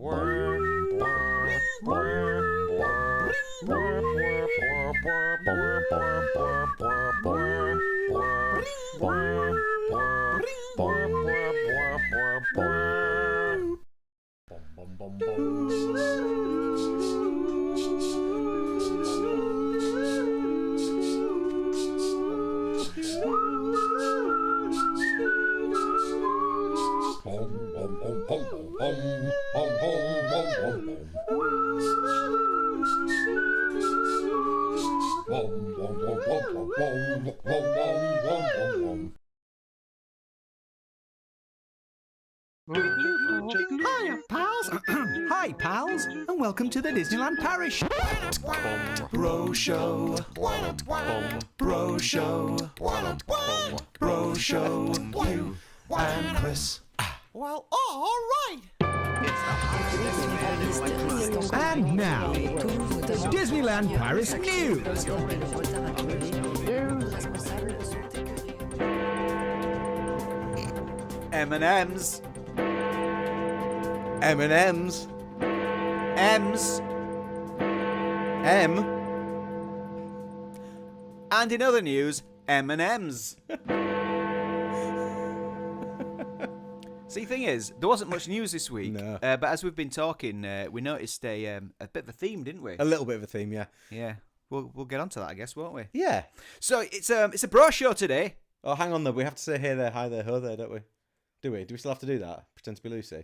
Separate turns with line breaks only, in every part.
Hiya, pals. Hi, pals, and welcome to the Disneyland Paris Show. Bro Show. Bro Show. Bro Show. You and Chris.
Well, all right.
And now, Disneyland Paris News.
M&M's.
M&M's.
M's. M. And in other news, M&M's. See, thing is, there wasn't much news this week.
No.
But as we've been talking, we noticed a bit of a theme, didn't we?
A little bit of a theme, yeah.
Yeah. We'll get onto that, I guess, won't we?
Yeah.
So it's a bro show today.
Oh, hang on though. We have to say hey there, hi there, ho there, don't we? Do we? Do we still have to do that? Pretend to be Lucie.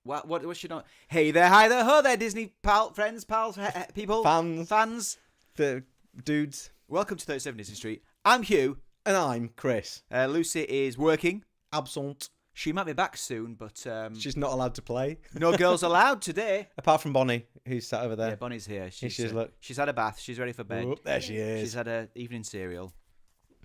What should I? Hey there, hi there, ho there, Disney friends, pals, people,
Fans, the dudes.
Welcome to 37 Disney Street. I'm Hugh,
and I'm Chris.
Lucie is working.
Absent.
She might be back soon, but
she's not allowed to play.
No girls allowed today.
Apart from Bonnie, who's sat over there.
Yeah, Bonnie's here.
Here she is, look.
She's had a bath. She's ready for bed.
Oh, there she is.
She's had her evening cereal.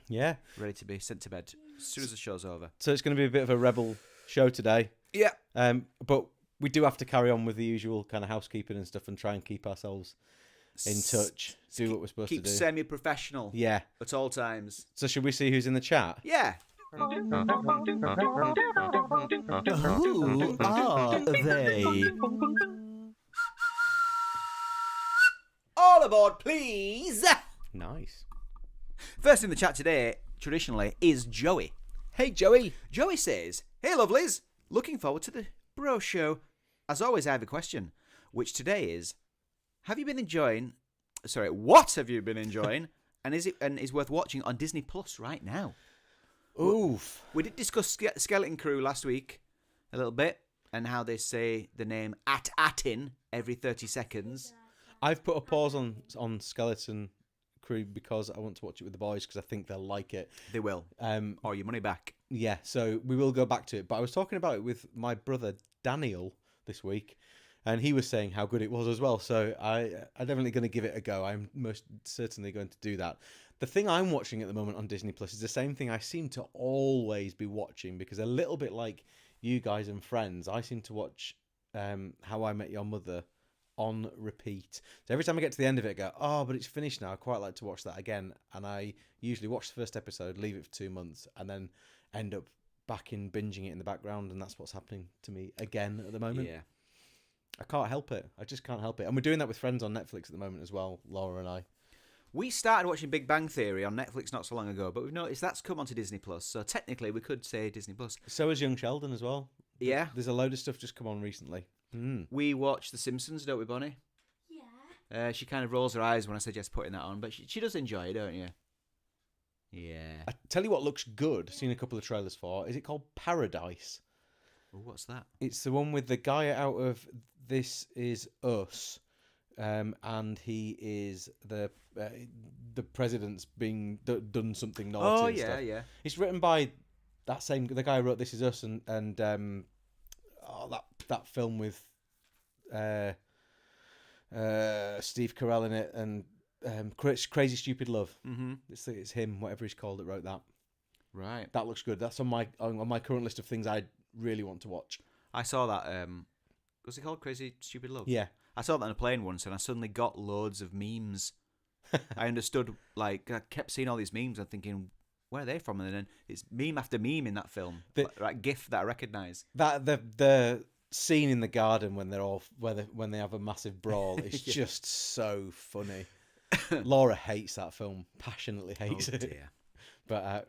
Yeah.
Ready to be sent to bed as soon as the show's over.
So it's going to be a bit of a rebel show today.
Yeah.
But we do have to carry on with the usual kind of housekeeping and stuff and try and keep ourselves in touch. Do what we're supposed to do.
Keep semi-professional.
Yeah.
At all times.
So should we see who's in the chat?
Yeah.
Who are they?
All aboard, please.
Nice.
First in the chat today, traditionally, is Joey.
Hey, Joey.
Joey says, "Hey, lovelies. Looking forward to the bro show. As always, I have a question, which today is, what have you been enjoying, and is worth watching on Disney Plus right now?"
Oof.
We did discuss Skeleton Crew last week a little bit, and how they say the name Atin every 30 seconds.
I've put a pause on Skeleton Crew because I want to watch it with the boys because I think they'll like it.
They will. Or your money back.
Yeah, so we will go back to it. But I was talking about it with my brother Daniel this week, and he was saying how good it was as well. So I'm definitely going to give it a go. I'm most certainly going to do that. The thing I'm watching at the moment on Disney Plus is the same thing I seem to always be watching, because a little bit like you guys and Friends, I seem to watch How I Met Your Mother on repeat. So every time I get to the end of it, I go, oh, but it's finished now. I quite like to watch that again. And I usually watch the first episode, leave it for 2 months, and then end up back in binging it in the background. And that's what's happening to me again at the moment.
Yeah.
I can't help it. I just can't help it. And we're doing that with Friends on Netflix at the moment as well, Laura and I.
We started watching Big Bang Theory on Netflix not so long ago, but we've noticed that's come onto Disney Plus. So technically, we could say Disney Plus.
So is Young Sheldon as well.
Yeah.
There's a load of stuff just come on recently.
We watch The Simpsons, don't we, Bonnie? Yeah. She kind of rolls her eyes when I suggest putting that on, but she does enjoy it, don't you? Yeah.
I tell you what looks good. Seen a couple of trailers for. Is it called Paradise?
Oh, what's that?
It's the one with the guy out of This Is Us, and he is the president's being done something naughty.
Oh,
and
yeah,
stuff.
yeah.
It's written by the guy who wrote This Is Us and that film with Steve Carell in it and Crazy Stupid Love. Mm-hmm. It's him, whatever he's called, that wrote that.
Right.
That looks good. That's on my current list of things I really want to watch.
I saw that. Was it called Crazy Stupid Love?
Yeah.
I saw that on a plane once, and I suddenly got loads of memes. I understood, I kept seeing all these memes and thinking, where are they from? And then it's meme after meme in that film, like GIF that I recognise.
That the scene in the garden when when they have a massive brawl is just so funny. Laura hates that film, passionately hates it.
Dear.
But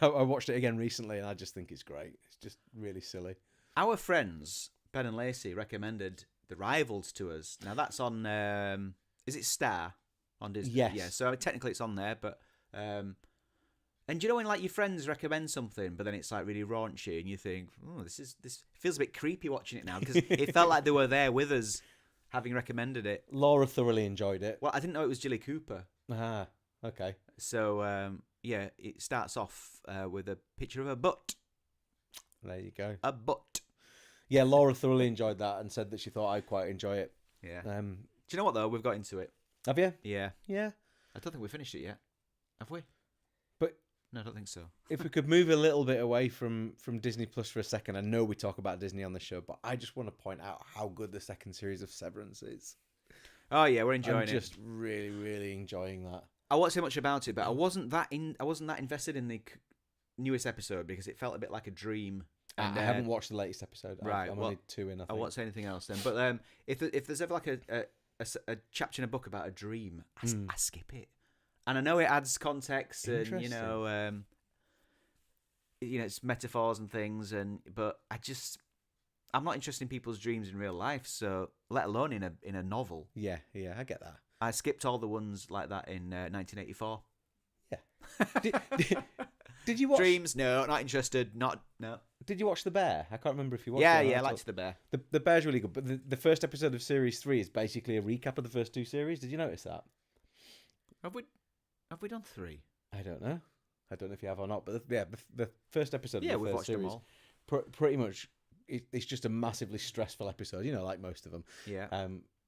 I watched it again recently, and I just think it's great. It's just really silly.
Our friends Ben and Lacey recommended The Rivals to us. Now that's on. Is it Star on Disney?
Yes.
Yeah. So technically it's on there, but. And do you know when like your friends recommend something, but then it's like really raunchy, and you think, "Oh, this feels a bit creepy watching it now," because it felt like they were there with us, having recommended it.
Laura thoroughly enjoyed it.
Well, I didn't know it was Jilly Cooper.
Ah, okay.
So yeah, it starts off with a picture of a butt.
There you go.
A butt.
Yeah, Laura thoroughly enjoyed that and said that she thought I'd quite enjoy it.
Yeah. Do you know what though? We've got into it.
Have you?
Yeah.
Yeah.
I don't think we finished it yet. Have we?
But
no, I don't think so.
if we could move a little bit away from Disney Plus for a second, I know we talk about Disney on the show, but I just want to point out how good the second series of Severance is.
Oh yeah, we're enjoying it.
I'm just really, really enjoying that.
I won't say much about it, but I wasn't that invested in the newest episode because it felt a bit like a dream. And,
I haven't watched the latest episode.
Right,
I'm only 2 in. I
won't say anything else then. But if there's ever like a chapter in a book about a dream, I skip it. And I know it adds context, and it's metaphors and things, but I'm not interested in people's dreams in real life. So let alone in a novel.
Yeah, I get that.
I skipped all the ones like that in 1984.
Yeah. Did you watch
Dreams? No, not interested. No.
Did you watch The Bear? I can't remember if you watched it.
Yeah, I liked The Bear.
The Bear's really good, but the first episode of Series 3 is basically a recap of the first 2 series. Did you notice that?
Have we done 3?
I don't know. I don't know if you have or not, but the first episode of the
we've
first
watched them
series,
all.
pretty much, it's just a massively stressful episode, like most of them.
Yeah.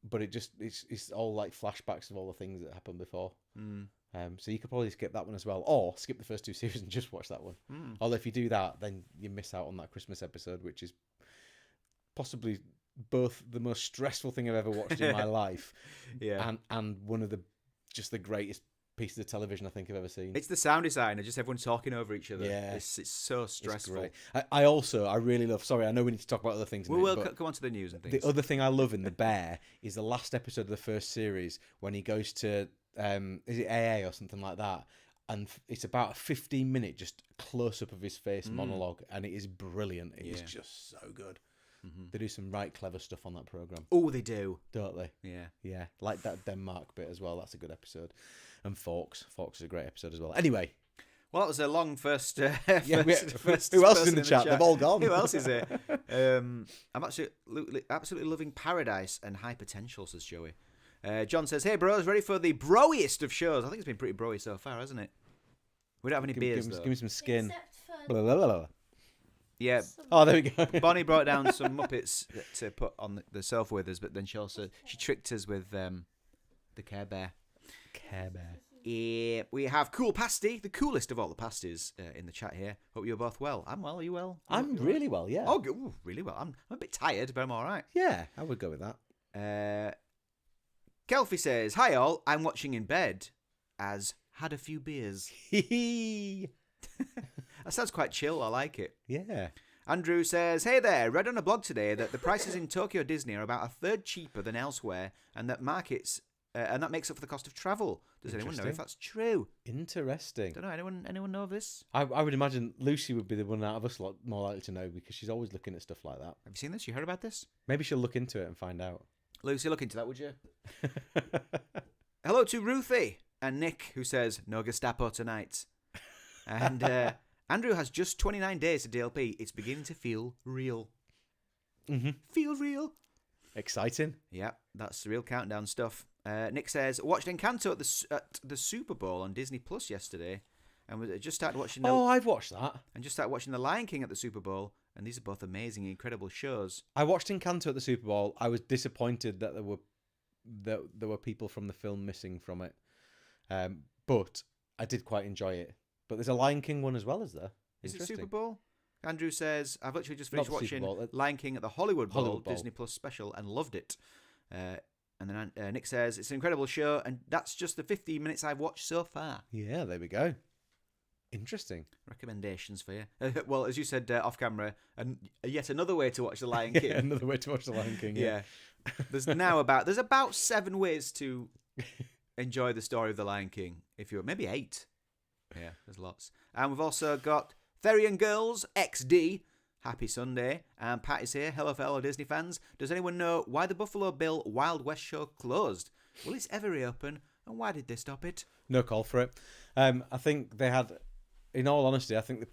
But it's all like flashbacks of all the things that happened before. So you could probably skip that one as well, or skip the first 2 series and just watch that one. Although if you do that, then you miss out on that Christmas episode, which is possibly both the most stressful thing I've ever watched in my life, and one of the greatest pieces of television I think I've ever seen.
It's the sound design, just everyone talking over each other.
Yeah,
it's so stressful.
It's great. I really love. Sorry, I know we need to talk about other things.
We'll go on to the news and things.
The other thing I love in The Bear is the last episode of the first series when he goes to is it AA or something like that, and it's about a 15-minute just close up of his face monologue, and it is brilliant. It is just so good. They do some right clever stuff on that program.
Oh, they do,
don't they?
Yeah.
Like that Denmark bit as well. That's a good episode. And Forks is a great episode as well. Anyway,
well, that was a long first.
Who else is in the chat? They've all gone.
Who else is it? I'm absolutely loving Paradise and High Potential, says Joey. John says, "Hey bros, ready for the broiest of shows?" I think it's been pretty broy so far, hasn't it? We don't have any beers though.
Give me some skin.
Except for
Blah, blah, blah, blah.
Yeah.
Oh, there we go.
Bonnie brought down some Muppets to put on the sofa with us, but then she tricked us with the Care Bear.
Care Bear.
Yeah, we have Cool Pasty, the coolest of all the pasties in the chat here. Hope you're both well. I'm well. Are you well?
I'm really well, yeah.
Oh, ooh, really well. I'm a bit tired, but I'm all right.
Yeah, I would go with that.
Kelfie says, "Hi all, I'm watching in bed as had a few beers." That sounds quite chill. I like it.
Yeah.
Andrew says, "Hey there, read on a blog today that the prices in Tokyo Disney are about a third cheaper than elsewhere, and that that makes up for the cost of travel. Does anyone know if that's true?"
Interesting.
Don't know. Anyone know of this?
I would imagine Lucy would be the one out of us lot more likely to know because she's always looking at stuff like that.
Have you seen this? You heard about this?
Maybe she'll look into it and find out.
Lucy, look into that, would you? Hello to Ruthie and Nick, who says, "No Gestapo tonight." And Andrew has just 29 days to DLP. It's beginning to feel real. Feel real.
Exciting.
Yeah, that's the real countdown stuff. Nick says, "Watched Encanto at the Super Bowl on Disney Plus yesterday, and we just started watching.
I've watched that.
And just started watching The Lion King at the Super Bowl, and these are both amazing, incredible shows."
I watched Encanto at the Super Bowl. I was disappointed that there were people from the film missing from it, but I did quite enjoy it. But there's a Lion King one as well, is there?
Is it Super Bowl? Andrew says, "I've literally just finished watching
Bowl.
Lion King at the Hollywood Bowl,
Bowl.
Disney Plus special, and loved it." And then Nick says, "It's an incredible show, and that's just the 15 minutes I've watched so far."
Yeah, there we go. Interesting.
Recommendations for you. Well, as you said off camera, and yet another way to watch The Lion King.
Yeah, another way to watch The Lion King.
Yeah. There's about 7 ways to enjoy the story of The Lion King. If you're maybe 8. Yeah, there's lots. And we've also got Ferry and Girls XD. Happy Sunday. And Pat is here. Hello, fellow Disney fans. Does anyone know why the Buffalo Bill Wild West show closed? Will it ever reopen? And why did they stop it?
No call for it. I think they had. In all honesty, I think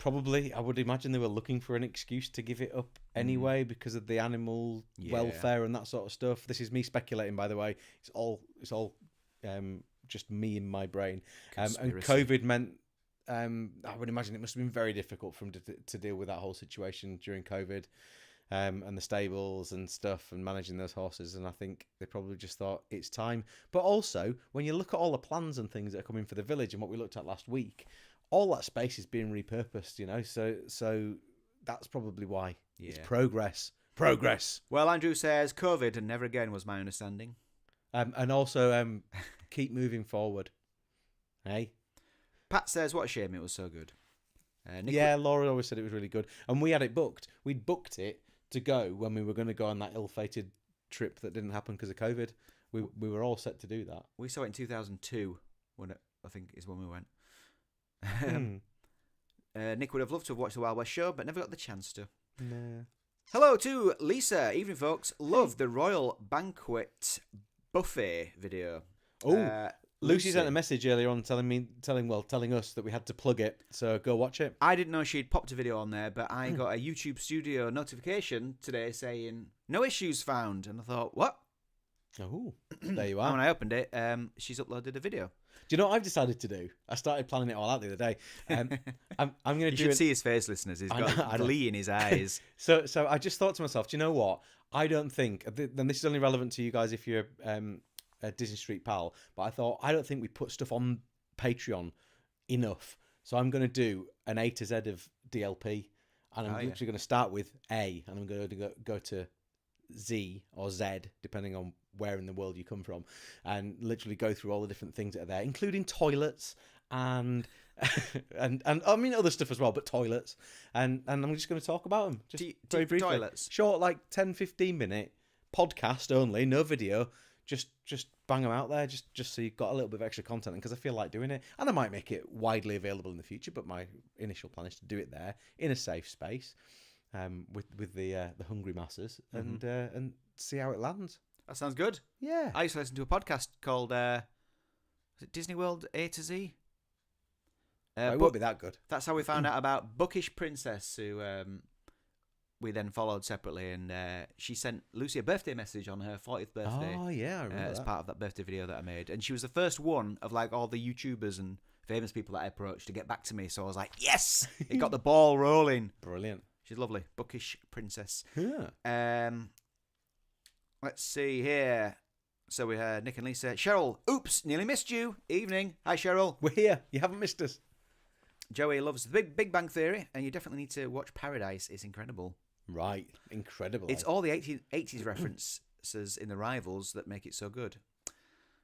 I would imagine they were looking for an excuse to give it up anyway because of the animal welfare and that sort of stuff. This is me speculating, by the way. It's all just me in my brain. And COVID meant, I would imagine it must have been very difficult for them to deal with that whole situation during COVID, and the stables and stuff and managing those horses. And I think they probably just thought it's time. But also, when you look at all the plans and things that are coming for the village and what we looked at last week, all that space is being repurposed, so that's probably why. It's progress.
Well, Andrew says COVID and never again was my understanding.
And also keep moving forward. Hey?
Pat says, what a shame it was so good.
Laura always said it was really good. And we had it booked. We'd booked it to go when we were going to go on that ill-fated trip that didn't happen because of COVID. We were all set to do that.
We saw it in 2002, I think is when we went. Nick would have loved to have watched the Wild West show, but never got the chance to.
Nah.
Hello to Lisa. Evening, folks. Love the Royal Banquet Buffet video.
Lucy sent a message earlier on telling us that we had to plug it, so go watch it.
I didn't know she'd popped a video on there, but I got a YouTube Studio notification today saying no issues found, and I thought, what?
Oh, there you are.
And when I opened it, she's uploaded a video.
Do you know what I've decided to do? I started planning it all out the other day. I'm going to do.
You should see his face, listeners. He's got glee in his eyes.
So I just thought to myself, do you know what? I don't think, and this is only relevant to you guys if you're a Disney Street pal, but I don't think we put stuff on Patreon enough. So I'm going to do an A to Z of DLP, and I'm literally going to start with A, and I'm going to go to Z or Z, depending on where in the world you come from, and literally go through all the different things that are there, including toilets and and I mean other stuff as well, but toilets, and I'm just going to talk about them just very briefly.
Toilets,
short, like 10-15 minute podcast only, no video, just bang them out there, just so you've got a little bit of extra content, because I feel like doing it, and I might make it widely available in the future, but my initial plan is to do it there in a safe space, with the hungry masses, and see how it lands.
That sounds good.
Yeah.
I used to listen to a podcast called was it Disney World A to Z?
It won't be that good.
That's how we found out about Bookish Princess, who we then followed separately, and she sent Lucie a birthday message on her 40th birthday.
Oh, yeah, I remember
as part of that birthday video that I made. And she was the first one of like all the YouTubers and famous people that I approached to get back to me. So I was like, yes! It got the ball rolling.
Brilliant.
She's lovely. Bookish Princess.
Yeah.
Let's see here. So we heard Nick and Lisa. Cheryl, oops, nearly missed you. Evening. Hi, Cheryl.
We're here. You haven't missed us.
Joey loves the Big Bang Theory, and you definitely need to watch Paradise. It's incredible.
Right. Incredible.
It's all the 80s references in the Rivals that make it so good.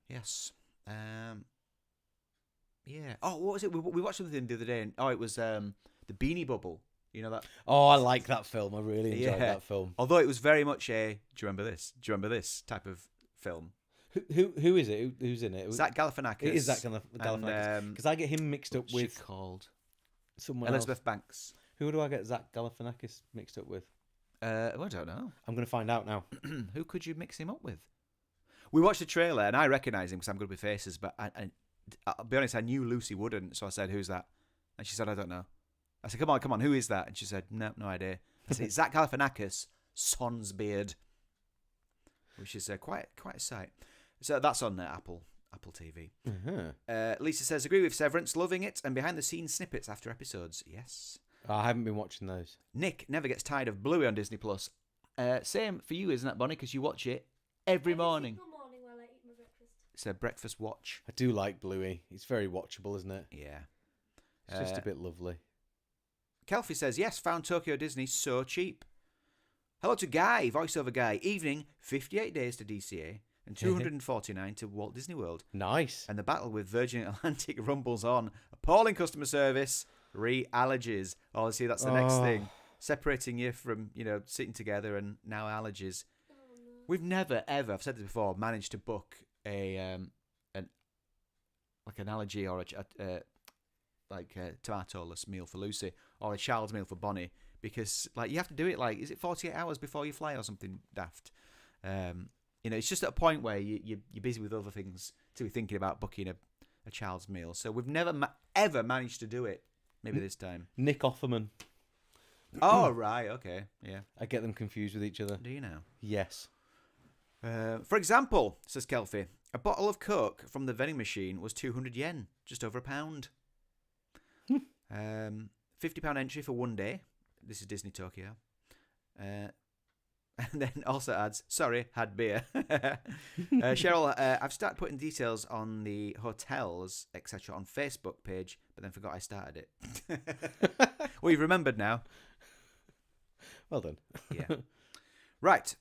Yes. Yeah. Oh, what was it? We watched something the other day. And, it was the Beanie Bubble. You know that?
Oh, I like that film. I really enjoyed that film.
Although it was very much a, do you remember this? Do you remember this type of film?
Who is it? Who's in it?
Zach Galifianakis.
It is Zach Galifianakis. Because I get him mixed up with...
What's she called?
Someone
Elizabeth
else.
Banks.
Who do I get Zach Galifianakis mixed up with?
I don't know.
I'm going to find out now.
Who could you mix him up with? We watched the trailer, and I recognise him because I'm good with faces, but I'll be honest, I knew Lucy wouldn't, so I said, who's that? And she said, I don't know. I said, come on, who is that? And she said, no idea. I said, it's Zach Galifianakis, sans beard, which is quite a sight. So that's on Apple TV.
Mm-hmm.
Lisa says, agree with Severance, loving it, and behind-the-scenes snippets after episodes. Yes.
I haven't been watching those.
Nick never gets tired of Bluey on Disney+. Same for you, isn't it, Bonnie? Because you watch it every morning.
Every morning while I eat my breakfast.
It's a breakfast watch.
I do like Bluey. It's very watchable, isn't it?
Yeah.
It's just a bit lovely.
Kelfie says, yes, found Tokyo Disney so cheap. Hello to Guy, voiceover Guy. Evening, 58 days to DCA and 249 to Walt Disney World.
Nice.
And the battle with Virgin Atlantic rumbles on. Appalling customer service. Allergies. Oh, see, that's the next thing. Separating you from, sitting together and now allergies. We've never, ever, I've said this before, managed to book an allergy or a tomato-less meal for Lucy or a child's meal for Bonnie because, you have to do it, is it 48 hours before you fly or something daft? It's just at a point where you're busy with other things to be thinking about booking a child's meal. So we've never ever managed to do it. Maybe this time.
Nick Offerman.
Oh, right. Okay. Yeah.
I get them confused with each other.
Do you now?
Yes.
For example, says Kelfie, a bottle of Coke from the vending machine was 200 yen, just over £1. £50 entry for one day. This is Disney Tokyo. And then also adds, sorry, had beer. Cheryl, I've started putting details on the hotels, etc. on Facebook page, but then forgot I started it. Well, you've remembered now.
Well done.
Yeah. Right.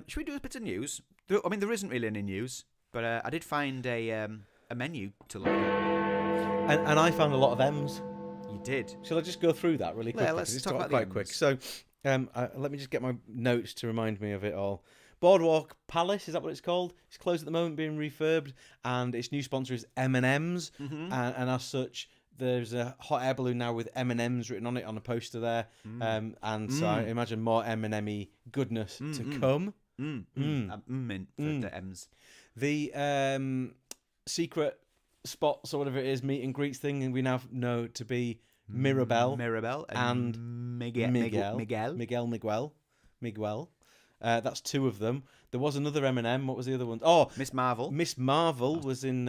Should we do a bit of news? I mean, there isn't really any news, but I did find a menu to look at.
And I found a lot of M's.
You did.
Shall I just go through that really quickly?
Yeah, let's talk about
quite quick. So, let me just get my notes to remind me of it all. Boardwalk Palace, is that what it's called? It's closed at the moment, being refurbed, and its new sponsor is M&M's, and as such, there's a hot air balloon now with M&M's written on it on a poster there, and so I imagine more M&M-y goodness to come.
Mint for the M's.
The secret spots or whatever it is, meet and greets thing, and we now know to be Mirabelle and Miguel. That's two of them. There was another M&M. What was the other one? Oh,
Miss Marvel.
Miss Marvel was in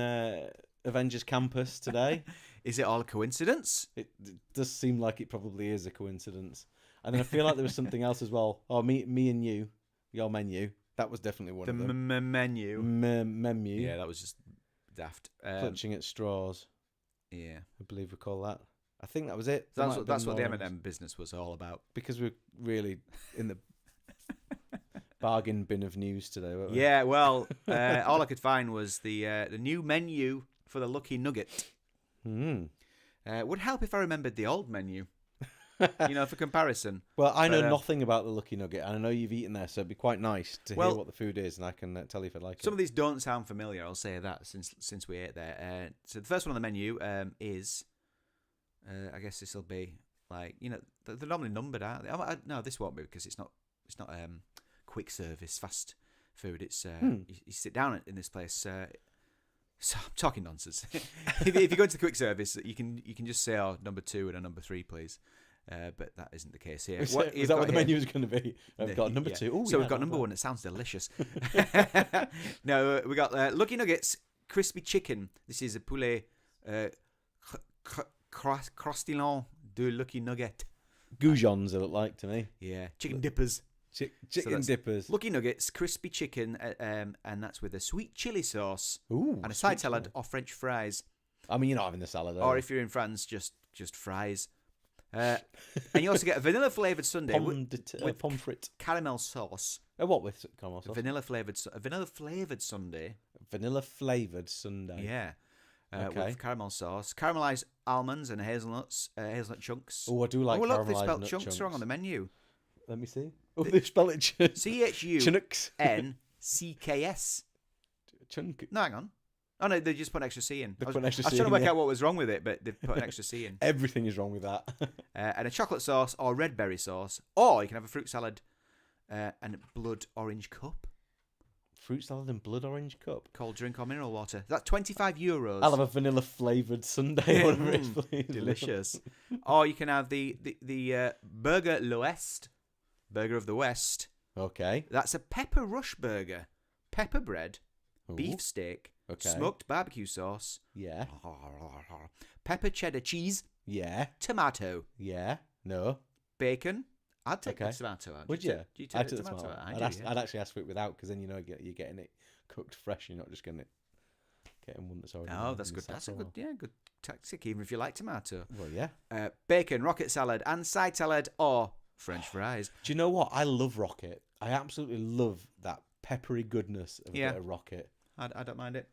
Avengers Campus today.
Is it all a coincidence?
It does seem like it probably is a coincidence. And then I feel like there was something else as well. Oh, me and you, your menu. That was definitely one of them.
Menu.
Menu.
Yeah, that was just daft.
Clutching at straws.
Yeah,
I believe we call that. I think that was it.
That's what the M&M business was all about.
Because we're really in the bargain bin of news today, weren't we?
Yeah, well, all I could find was the new menu for the Lucky Nugget. Would help if I remembered the old menu, for comparison.
Well, I know nothing about the Lucky Nugget, and I know you've eaten there, so it'd be quite nice to hear what the food is, and I can tell you if I like it.
Some of these don't sound familiar, I'll say that, since we ate there. So the first one on the menu is, I guess this will be they're normally numbered, aren't they? No, this won't be because it's not quick service fast food. It's you sit down in this place. So I'm talking nonsense. if you go to the quick service, you can just say, number 2 and a number 3, please. But that isn't the case here.
Is that what the menu is going to be? I've got number 2. Ooh,
so we've got number 1. It sounds delicious. No, we got Lucky Nuggets, crispy chicken. This is a poulet croustillant de Lucky Nugget.
Goujons, it look like to me.
Yeah, chicken dippers.
Chicken dippers.
Lucky Nuggets, crispy chicken, and that's with a sweet chili sauce.
Ooh,
and a side salad or French fries.
I mean, you're not having the salad,
or if you're in France, just fries. And you also get a vanilla flavoured sundae with
pommes frites,
caramel sauce.
What with caramel sauce?
Vanilla flavoured sundae.
Vanilla flavoured sundae.
Yeah. With caramel sauce, caramelized almonds and hazelnut chunks.
Oh, I do like.
Oh, look, they
caramelised
spelled
nut
chunks wrong on the menu.
Let me see. Oh, they spell it
CHUNCKS.
Chunk.
No, hang on. Oh no, they just put an extra C in.
I was
trying to work out what was wrong with it, but they put an extra C in.
Everything is wrong with that.
And a chocolate sauce or red berry sauce, or you can have a fruit salad and a blood orange cup.
Fruit salad and blood orange cup.
Cold drink or mineral water. That's €25.
I'll have a vanilla flavoured sundae, whatever it is, please.
Delicious. Or you can have the Burger l'Ouest, Burger of the West.
Okay.
That's a pepper rush burger. Pepper bread, beef steak, smoked barbecue sauce.
Yeah.
Pepper cheddar cheese.
Yeah.
Tomato.
Yeah. No.
Bacon. I'd take the tomato out.
Would you?
Do you take the tomato out?
I'd actually ask for it without, because then you're getting it cooked fresh. You're not just getting one that's already.
Oh, that's good. That's a good tactic, even if you like tomato.
Well, yeah.
Bacon, rocket salad, and side salad, or French fries.
Do you know what? I love rocket. I absolutely love that peppery goodness of a bit of rocket.
I don't mind it.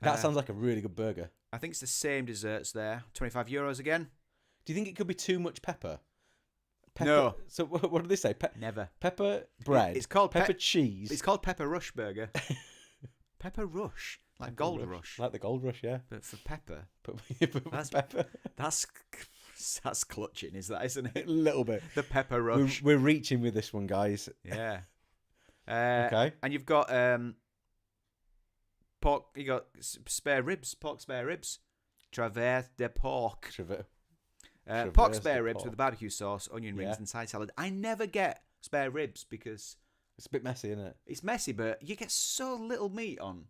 That sounds like a really good burger.
I think it's the same desserts there. €25 again.
Do you think it could be too much pepper?
No.
So what do they say?
Never.
Pepper bread.
It's called
pepper cheese.
It's called Pepper Rush Burger. Pepper Rush, like
Pepper
Gold Rush.
Like the Gold Rush, yeah.
But for pepper.
That's pepper.
That's clutching, isn't it?
A little bit.
The Pepper Rush.
We're reaching with this one, guys.
Yeah.
Okay.
And you've got pork. You got spare ribs. Pork spare ribs. Travers de porc. Pork spare ribs with barbecue sauce, onion rings, and side salad. I never get spare ribs because
it's a bit messy, isn't it?
It's messy, but you get so little meat on.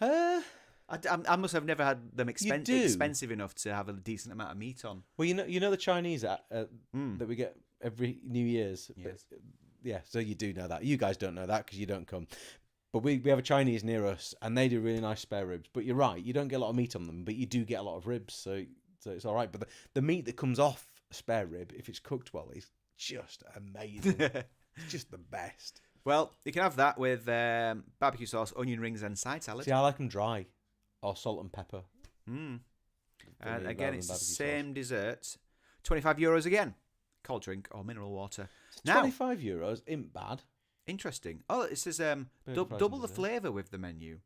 I
I must have never had them expensive enough to have a decent amount of meat on.
Well, you know the Chinese that we get every New Year's.
Yes.
Yeah, so you do know that. You guys don't know that because you don't come. But we have a Chinese near us, and they do really nice spare ribs. But you're right, you don't get a lot of meat on them, but you do get a lot of ribs, so it's all right. But the meat that comes off a spare rib, if it's cooked well, is just amazing. It's just the best.
Well, you can have that with barbecue sauce, onion rings, and side salad.
See, I like them dry, or salt and pepper.
And again, it's the same dessert. €25 again. Cold drink or mineral water. Now,
€25 isn't bad.
Interesting. Oh, it says double the flavour with the menu.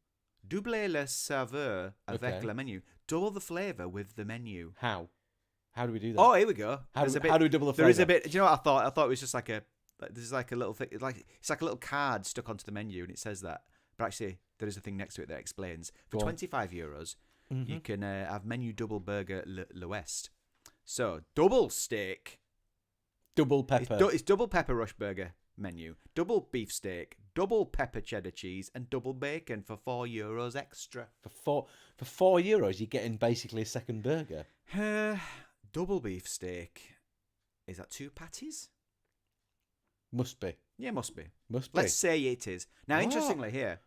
Doubler le saveur avec le menu. Double the flavour with the menu.
How? How do we do that?
Oh, here we go.
How do we double the flavour?
There is a bit. Do you know what I thought? I thought it was just like there's like a little thing. It's like a little card stuck onto the menu, and it says that. But actually, there is a thing next to it that explains. For €25, you can have menu double burger l'Ouest. So double steak,
double pepper.
It's double pepper rush burger menu, double beef steak, double pepper cheddar cheese, and double bacon for €4 extra.
For €4, you're getting basically a second burger.
Double beef steak. Is that 2 patties?
Must be.
Yeah, must be.
Must be.
Let's say it is. Now, interestingly, here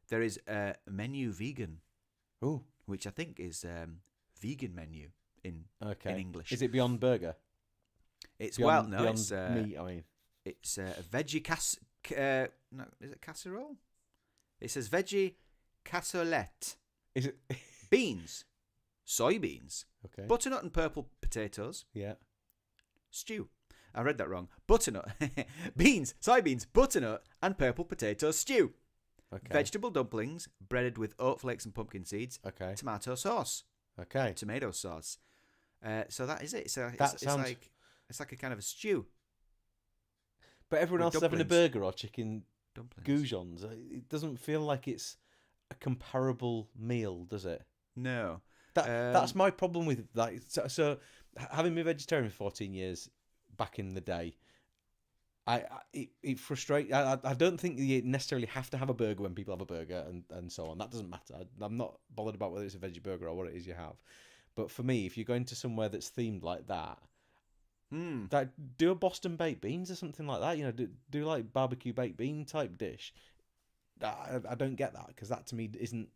there is a menu vegan.
Ooh.
Which I think is vegan menu in English.
Is it Beyond Burger?
It's
beyond
it's
meat. I mean,
it's a veggie no, is it casserole? It says veggie cassolette.
Is it
beans, soybeans,
okay,
butternut and purple potatoes?
Yeah,
stew. I read that wrong. Butternut, beans, soybeans, butternut, and purple potato stew.
Okay.
Vegetable dumplings, breaded with oat flakes and pumpkin seeds.
Okay.
Tomato sauce.
Okay.
Tomato sauce. So that is it. So it's like a kind of a stew.
But everyone else is having a burger or chicken goujons. It doesn't feel like it's a comparable meal, does it?
No.
That's my problem with like. So having been vegetarian for 14 years back in the day, it frustrates. I don't think you necessarily have to have a burger when people have a burger and so on. That doesn't matter. I'm not bothered about whether it's a veggie burger or what it is you have. But for me, if you're going to somewhere that's themed like that, do a Boston baked beans or something like that. You know, do like barbecue baked bean type dish. I don't get that because that to me isn't.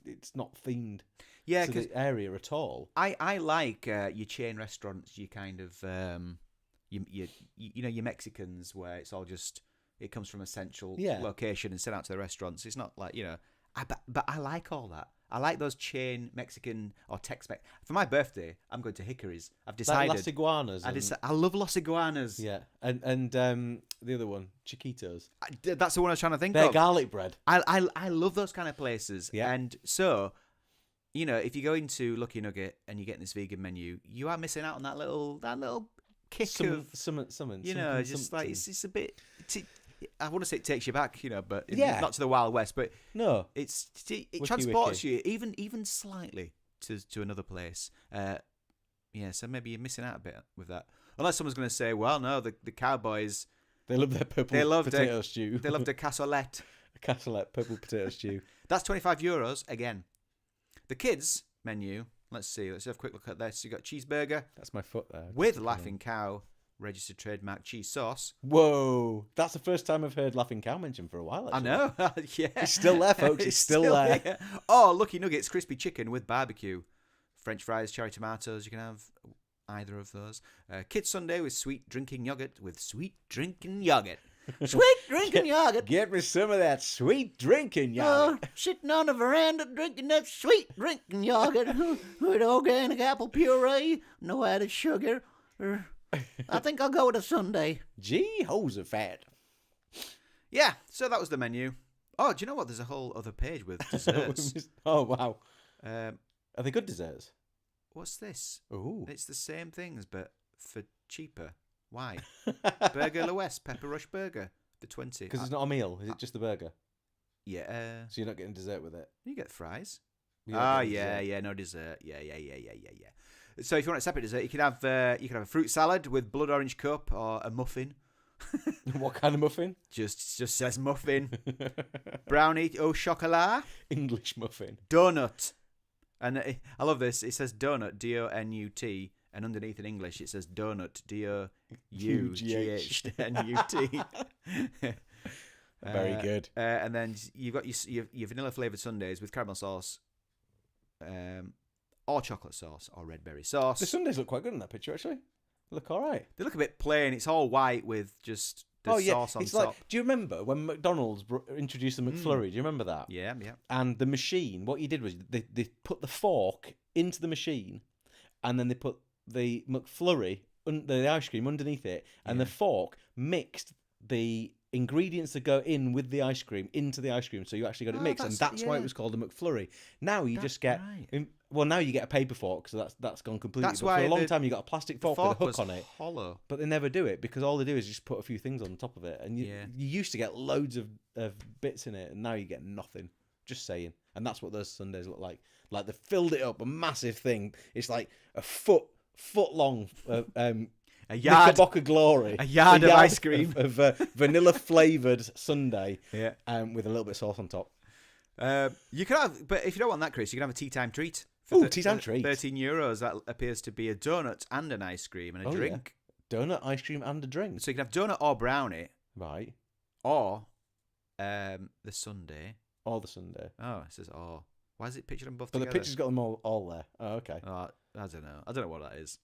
It's not themed.
Yeah,
to the area at all.
I like your chain restaurants. You kind of you know your Mexicans where it's all just it comes from a central location and sent out to the restaurants. It's not like but I like all that. I like those chain Mexican or Tex-Mex. For my birthday, I'm going to Hickory's. I've decided.
Like Las Iguanas.
I love Los Iguanas.
Yeah, and the other one, Chiquitos.
That's the one I was trying to think
They're
of.
garlic bread.
I love those kind of places.
Yeah.
And so, you know, if you go into Lucky Nugget and you're getting this vegan menu, you are missing out on that little kick of
something.
You know, just like it's a bit. I want to say it takes you back, you know, but not to the Wild West, but
no,
it transports you even slightly to another place. So maybe you're missing out a bit with that. Unless someone's going to say, well, no, the cowboys
they love their potato stew.
They love their cassolette.
Purple potato stew.
That's €25 again. The kids menu. Let's have a quick look at this. You got cheeseburger.
That's my foot there.
With Laughing Cow. Registered trademark cheese sauce.
Whoa, that's the first time I've heard Laughing Cow mentioned for a while. Actually.
I know. Yeah,
it's still there, folks. It's still there.
Here. Oh, Lucky Nuggets crispy chicken with barbecue, French fries, cherry tomatoes. You can have either of those. Kids Sunday with sweet drinking yogurt. Sweet drinking yogurt.
Get me some of that sweet drinking yogurt.
Sitting on the veranda drinking that sweet drinking yogurt with organic apple puree, no added sugar. I think I'll go with a sundae.
Jehoshaphat.
Yeah, so that was the menu. Oh, do you know what? There's a whole other page with desserts.
Oh, wow.
um,
Are they good desserts?
what's this?
Ooh.
It's the same things, but for cheaper. Why? Burger Lewis, Pepper Rush Burger for 20.
Because it's not a meal. Is it just the burger?
Yeah.
So you're not getting dessert with it?
You get fries.
You're not getting
Yeah,
dessert.
yeah, no dessert. Yeah. So if you want a separate dessert, you can have a fruit salad with blood orange cup or a muffin.
What kind of muffin?
Just says muffin. Brownie au chocolat.
English muffin.
Donut. And I love this. It says donut, D-O-N-U-T, and underneath in English it says donut, D-O-U-G-H-N-U-T.
Very good.
And then you've got your vanilla flavoured sundaes with caramel sauce, or chocolate sauce, or red berry sauce.
The sundaes look quite good in that picture, actually. They look all right.
They look a bit plain. It's all white with just the sauce on
it's
top.
Like, do you remember when McDonald's introduced the McFlurry? Do you remember that?
Yeah.
And the machine, what you did was they put the fork into the machine, and then they put the McFlurry, the ice cream, underneath it, and the fork mixed the ingredients that go in with the ice cream into the ice cream, so you actually got it mixed, and that's why it was called a McFlurry. Now you just get now you get a paper fork, so that's gone completely.
That's
but
why
for a long time you got a plastic fork with a hook on it,
hollow.
but they never do it because all they do is just put a few things on top of it, and you used to get loads of bits in it, and now you get nothing. Just saying, and that's what those sundaes look like. Like they filled it up, a massive thing. It's like a foot long.
A yard,
Knickerbocker glory.
A yard of ice cream
of vanilla flavoured sundae.
Yeah.
With a little bit of sauce on top.
You can have, but if you don't want that, Chris, you can have a tea time treat.
Oh, tea time treat.
€13. That appears to be a donut and an ice cream and a drink.
Yeah. Donut, ice cream, and a drink.
So you can have donut or brownie.
Right.
Or the sundae.
Or the sundae.
Oh, it says or. Why is it pictured them both
But
together?
the picture's got them all there. Oh, okay.
I don't know. I don't know what that is.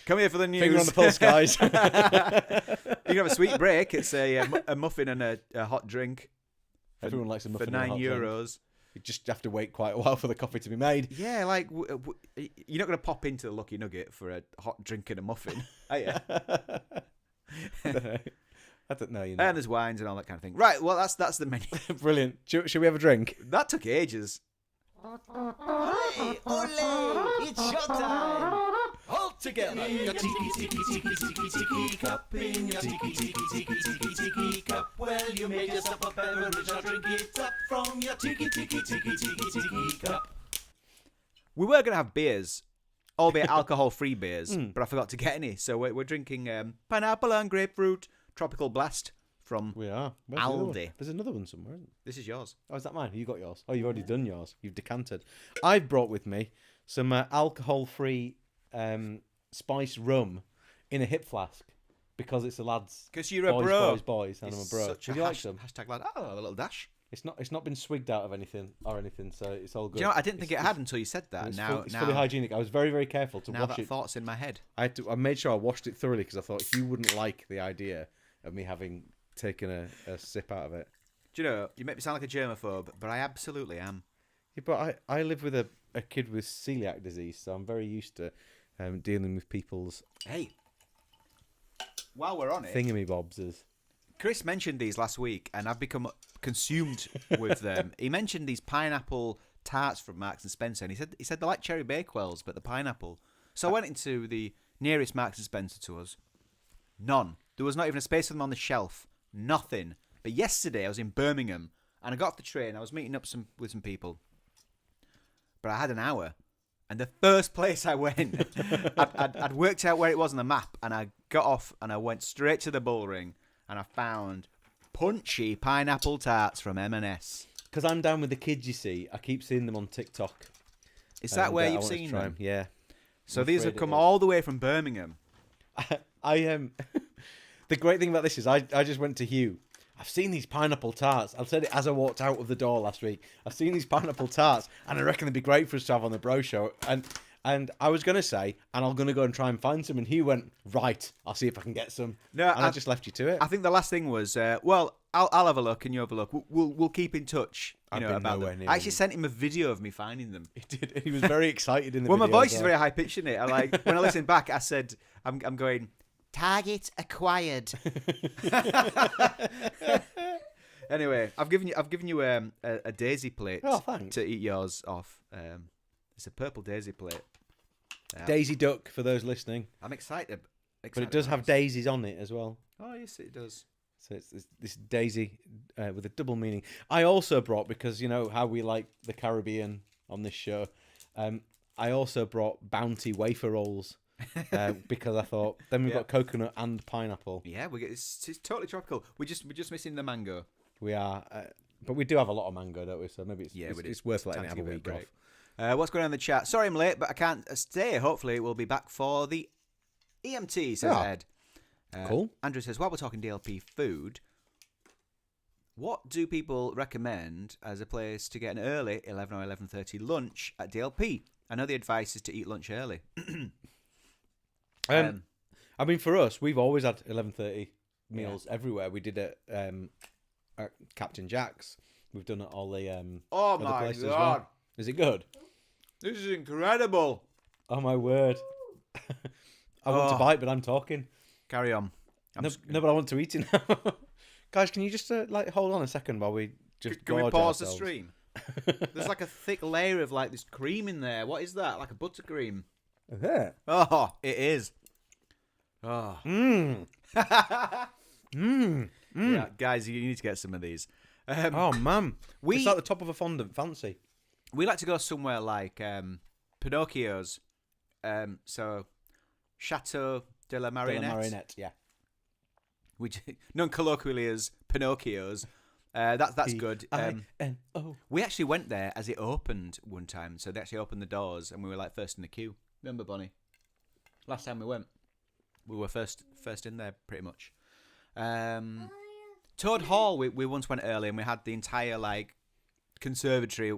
Come here for the news.
Finger on the pulse, guys.
You can have a sweet break. It's a muffin and a hot drink.
Everyone likes a muffin
for
and a hot
€9.
drink. You just have to wait quite a while for the coffee to be made.
Yeah, like you're not going to pop into the Lucky Nugget for a hot drink and a muffin, are you?
I don't know. You
know. And there's wines and all that kind of thing. Right. Well, that's the menu.
Brilliant. Should we have a drink?
That took ages.
Hey, ole, it's showtime! All together!
In your tiki tiki tiki tiki tiki cup, in your tiki tiki tiki tiki tiki cup. Well, you made yourself a beverage, now drink it up from your tiki tiki tiki tiki tiki cup.
We were going to have beers, albeit alcohol-free beers, but I forgot to get any. So we're drinking pineapple and grapefruit tropical blast from
We are.
Aldi.
There's another one somewhere, isn't there?
This is yours.
Oh, is that mine? You got yours? Oh, you've already done yours. You've decanted. I've brought with me some alcohol-free spiced rum in a hip flask because it's a lads.
Because you're a
boys,
bro.
Boys, and I'm a bro.
Such
Would
a
you like some?
hashtag lad. Oh, a little dash.
It's not been swigged out of anything, so it's all good.
Do you know what? I didn't think it had until you said that.
It's
Now
fully hygienic. I was very, very careful to
now
wash
that
it.
thought's in my head.
I made sure I washed it thoroughly because I thought you wouldn't like the idea of me having taken a sip out of it.
Do you know, you make me sound like a germaphobe, but I absolutely am.
Yeah, but I live with a kid with celiac disease, so I'm very used to dealing with people's
Hey, while we're on it,
thingamybobs.
Chris mentioned these last week, and I've become consumed with them. He mentioned these pineapple tarts from Marks and Spencer, and he said they're like cherry bakewells, but the pineapple. So I went into the nearest Marks and Spencer to us. None. There was not even a space for them on the shelf. Nothing. But yesterday I was in Birmingham, and I got off the train. I was meeting up with some people, but I had an hour. And the first place I went, I'd worked out where it was on the map, and I got off and I went straight to the Bullring, and I found punchy pineapple tarts from M&S.
Because I'm down with the kids, you see. I keep seeing them on TikTok.
Is that where
I
you've
want to
seen
try
them?
Yeah.
So
I'm
these
afraid
have
it
come
is.
all the way from Birmingham.
I am. The great thing about this is I just went to Hugh. I've seen these pineapple tarts. I said it as I walked out of the door last week. I've seen these pineapple tarts, and I reckon they'd be great for us to have on the Bro Show. And And I was going to say, and I'm going to go and try and find some. And he went, right, I'll see if I can get some.
No,
and I just left you to it.
I think the last thing was, well, I'll have a look and you have a look. We'll keep in touch.
I've been
about
nowhere
them.
near
I actually
them.
sent him a video of me finding them.
He did. He was very excited in the
Well, my
video
voice
as
is
well.
very high pitched in it. I like when I listen back, I said, I'm going target acquired. Anyway, I've given you a daisy plate
thanks.
to eat yours off. It's a purple daisy plate.
Daisy Duck, for those listening.
I'm excited.
But it does have daisies on it as well.
Oh, yes, it does.
So it's this daisy with a double meaning. I also brought, because you know how we like the Caribbean on this show, I also brought Bounty wafer rolls because I thought then we've got coconut and pineapple.
Yeah, it's totally tropical. We're just missing the mango.
We are, but we do have a lot of mango, don't we? So maybe it's worth letting it have a week off.
What's going on in the chat? Sorry I'm late, but I can't stay. Hopefully we'll be back for the EMT, says Ed.
Cool.
Andrew says, while we're talking DLP food, what do people recommend as a place to get an early 11 or 11:30 lunch at DLP? I know the advice is to eat lunch early.
I mean, for us, we've always had 11:30 meals everywhere. We did it at Captain Jack's. We've done it all the
Oh
other
my
places as
God.
well. Is it good?
This is incredible.
Oh my word! I want to bite, but I'm talking.
Carry on.
No, but I want to eat it now. Guys, can you just hold on a second while we just
Can we
gorge
pause the
ourselves?
stream? There's like a thick layer of like this cream in there. What is that? Like a buttercream.
Yeah.
Oh, it is. Oh. Yeah, guys, you need to get some of these.
Oh man,
we-
it's like the top of a fondant. Fancy.
We like to go somewhere like Pinocchio's. So Chateau de la Marionette,
yeah.
which known colloquially as Pinocchio's. That's good.
P-I-N-O.
We actually went there as it opened one time. So they actually opened the doors and we were like first in the queue. Remember, Bonnie? Last time we went, we were first in there pretty much. Toad Hall, we once went early and we had the entire like conservatory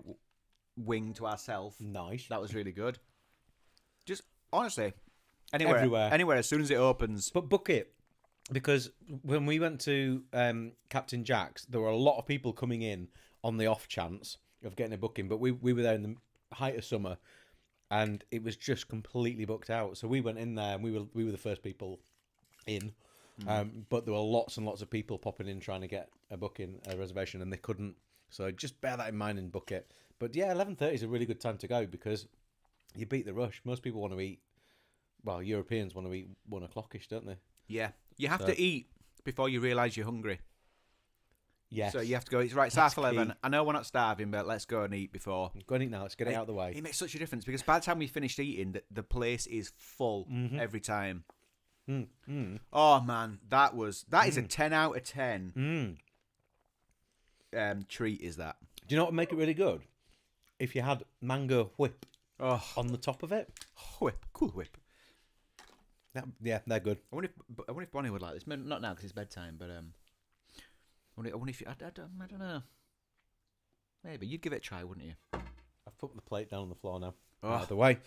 wing to ourselves.
Nice.
That was really good. Just honestly,
Everywhere.
anywhere as soon as it opens.
But book it, because when we went to Captain Jack's, there were a lot of people coming in on the off chance of getting a booking. But we were there in the height of summer, and it was just completely booked out. So we went in there and we were the first people in. But there were lots and lots of people popping in trying to get a reservation, and they couldn't. So just bear that in mind and book it. But yeah, 11:30 is a really good time to go because you beat the rush. Most people want to eat. Well, Europeans want to eat 1 o'clock-ish, don't they?
Yeah, you have to eat before you realise you're hungry.
Yes.
So you have to go. It's right. It's
That's
11:30.
key.
I know we're not starving, but let's go and eat before.
Go and eat now. Let's get it out of the way.
It makes such a difference because by the time we finished eating, the place is full every time. Oh man, that is a 10 out of 10 treat. Is that?
Do you know what would make it really good? If you had mango whip on the top of it.
Whip, cool whip.
Yeah, they're good.
I wonder if Bonnie would like this. Not now because it's bedtime, but I wonder if you. I don't know. Maybe you'd give it a try, wouldn't you?
I've put the plate down on the floor now. Out of the way,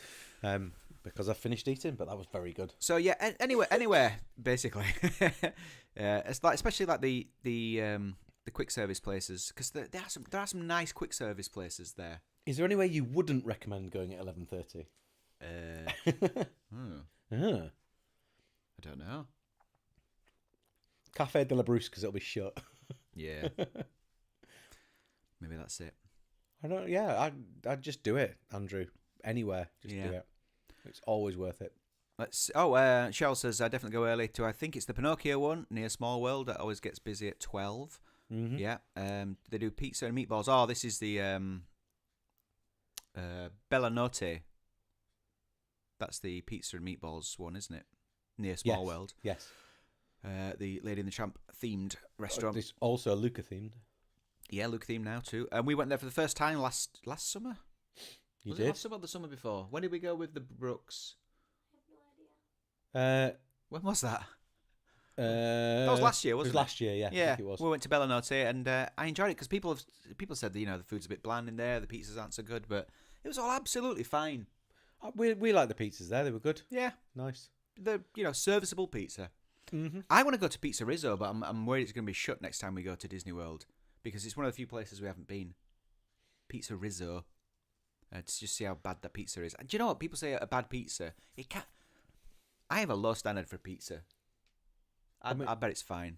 because I've finished eating. But that was very good.
So yeah, anywhere basically. It's like especially like the quick service places because there are some nice quick service places there.
Is there any way you wouldn't recommend going at 11:30?
I don't know.
Café de la Bruce, because it'll be shut.
Yeah. Maybe that's it.
I don't. Yeah, I'd just do it, Andrew. Anywhere, just do it. It's always worth it.
Cheryl says I definitely go early to. I think it's the Pinocchio one near Small World that always gets busy at 12. Yeah. They do pizza and meatballs. Oh, this is the Bella Notte. That's the pizza and meatballs one, isn't it? Near Small World.
Yes.
The Lady and the Tramp themed restaurant.
It's also Luca themed.
Yeah, Luke themed now too. And we went there for the first time last summer.
You
Was
did?
it last summer or the summer before? When did we go with the Brooks?
When
was that? That was last year, wasn't it?
It was last year, yeah. I
Yeah,
think it was.
we went to Bella Notte and I enjoyed it because people said that the food's a bit bland in there, the pizzas aren't so good, but it was all absolutely fine.
We like the pizzas there. They were good.
Yeah,
Nice.
the serviceable pizza.
Mm-hmm.
I want to go to Pizza Rizzo, but I'm worried it's going to be shut next time we go to Disney World because it's one of the few places we haven't been. Pizza Rizzo. To just see how bad that pizza is. Do you know what people say? A bad pizza. It can't. I have a low standard for pizza. I bet it's fine.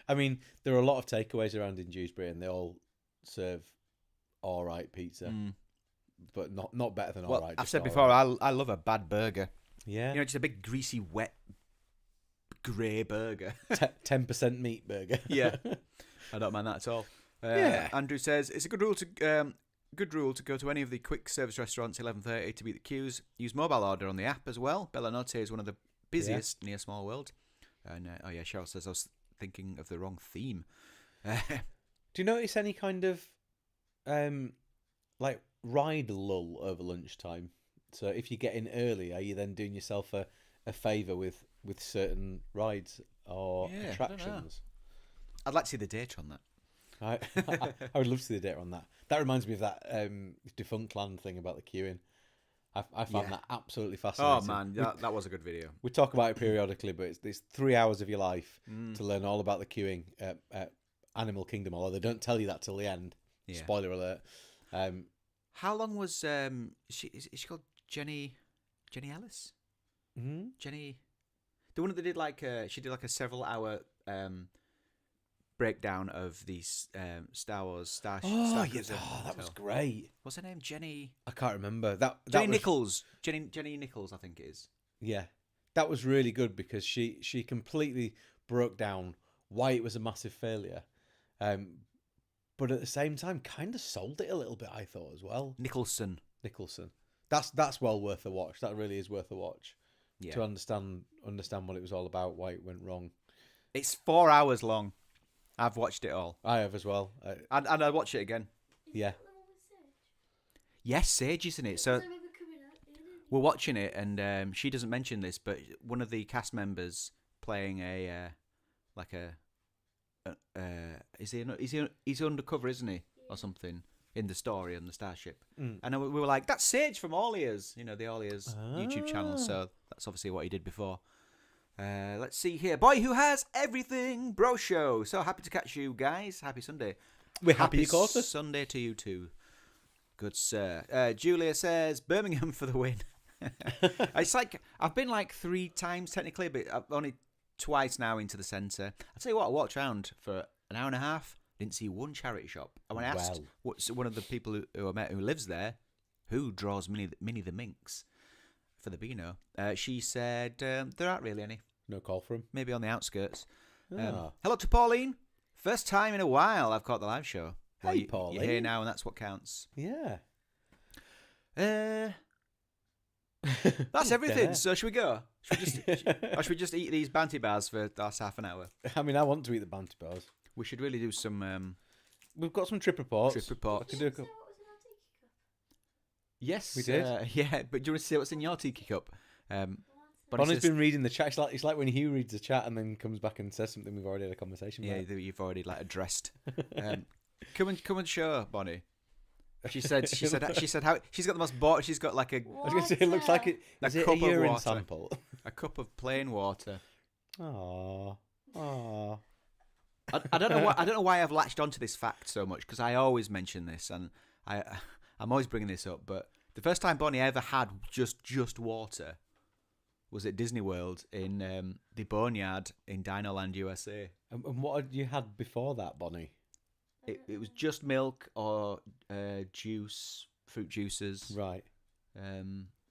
I mean, there are a lot of takeaways around in Dewsbury, and they all serve all right pizza, but not better than all right.
I've
just
said
all
before,
right.
I love a bad burger.
Yeah,
Just a big greasy, wet, grey burger.
10% meat burger.
Yeah, I don't mind that at all.
Yeah.
Andrew says it's a good rule to go to any of the quick service restaurants 11:30 to beat the queues. Use mobile order on the app as well. Bella Notte is one of the busiest near Small World. And Cheryl says I was thinking of the wrong theme.
Do you notice any kind of like ride lull over lunchtime? So if you get in early, are you then doing yourself a favour with certain rides or
Yeah, I don't know.
attractions?
I'd like to see the data on that.
I would love to see the data on that. That reminds me of that Defunct Land thing about the queuing. I found that absolutely fascinating.
Oh man, that was a good video.
We talk about it periodically, but it's 3 hours of your life to learn all about the queuing at Animal Kingdom, although they don't tell you that till the end.
Yeah.
Spoiler alert.
How long was is she called Jenny Ellis?
Mm-hmm.
Jenny, the one that did she did a several hour breakdown of these Star Wars Star.
Oh,
Cruiser
that was
hotel.
great.
What's her name? Jenny.
I can't remember that.
Jenny
was,
Nichols. Jenny Nichols, I think it is.
Yeah, that was really good because she completely broke down why it was a massive failure, but at the same time, kind of sold it a little bit. I thought as well.
Nicholson.
That's well worth a watch. That really is worth a watch.
Yeah.
To understand what it was all about, why it went wrong.
It's 4 hours long. I've watched it all.
I have as well.
And I'd watch it again.
Yeah.
Yes, Sage, isn't it? So we're watching it, and she doesn't mention this, but one of the cast members playing he's undercover, isn't he, or something in the story on the starship? And we were like, that's Sage from All Ears, the All Ears YouTube channel. So that's obviously what he did before. Let's see here. Boy Who Has Everything, Bro Show. So happy to catch you guys. Happy Sunday.
We're happy you caught us.
Sunday to you too. Good sir. Julia says Birmingham for the win. It's like I've been 3 times technically, but I've only twice now into the centre. I'll tell you what, I walked around for an hour and a half, didn't see one charity shop. And when I asked one of the people who I met who lives there, who draws Minnie the Minx for the Beano, she said there aren't really any.
No call for him.
Maybe on the outskirts.
Ah.
Hello to Pauline. First time in a while I've caught the live show.
Hey, Pauline.
You're here now, and that's what counts.
Yeah.
That's everything. So should we go? Should we just eat these Banty bars for the last half an hour?
I mean, I want to eat the Banty bars.
We should really do some
We've got some trip reports.
trip reports.
I can do a couple.
Yes,
We did.
Yeah, but do you want to see what's in your tiki cup?
Bonnie's been reading the chat. It's like when Hugh reads the chat and then comes back and says something we've already had a conversation
Yeah,
about.
that you've already addressed. Come and show, Bonnie. She said how she's got the most bought. She's got
I was going to say, it looks like it.
A
Is it
cup
a
of
urine
water.
sample?
a cup of plain water.
Aww.
I don't know why. I don't know why I've latched onto this fact so much because I always mention this and I'm always bringing this up. But the first time Bonnie ever had just water was at Disney World in the Boneyard in Dinoland, USA.
And what had you had before that, Bonnie?
It was just milk or juice, fruit juices.
Right.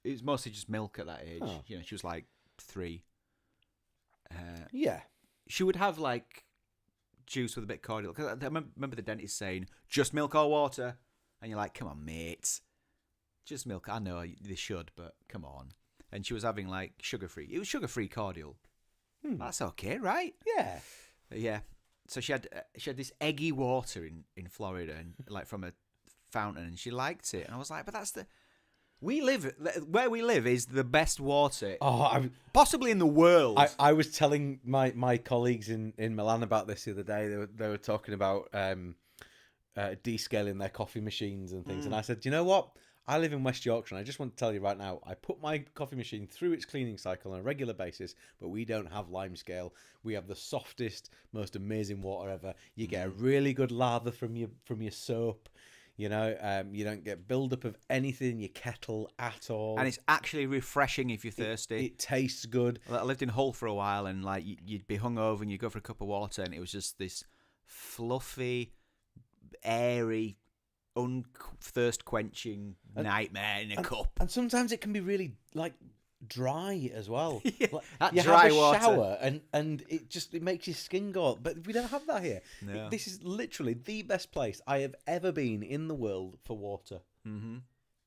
It was mostly just milk at that age.
Oh.
She was 3.
Yeah.
She would have juice with a bit of cordial. Because I remember the dentist saying, just milk or water. And you're like, come on, mate. Just milk. I know they should, but come on. And she was having sugar-free. It was sugar-free cordial. That's okay, right?
Yeah.
Yeah. So she had this eggy water in Florida, and from a fountain, and she liked it. And I was like, but that's where we live is the best water, possibly in the world.
I was telling my colleagues in Milan about this the other day. They were talking about descaling their coffee machines and things, and I said, you know what? I live in West Yorkshire, and I just want to tell you right now, I put my coffee machine through its cleaning cycle on a regular basis, but we don't have lime scale. We have the softest, most amazing water ever. You get a really good lather from your soap. You know, you don't get build-up of anything in your kettle at all.
And it's actually refreshing if you're thirsty.
It tastes good.
I lived in Hull for a while, and like you'd be hungover and you'd go for a cup of water, and it was just this fluffy, airy, thirst-quenching nightmare in a cup.
And sometimes it can be really like dry as well.
Yeah,
like,
that
you
dry
have a
water.
shower and it makes your skin go. But we don't have that here.
No.
This is literally the best place I have ever been in the world for water.
Mm-hmm.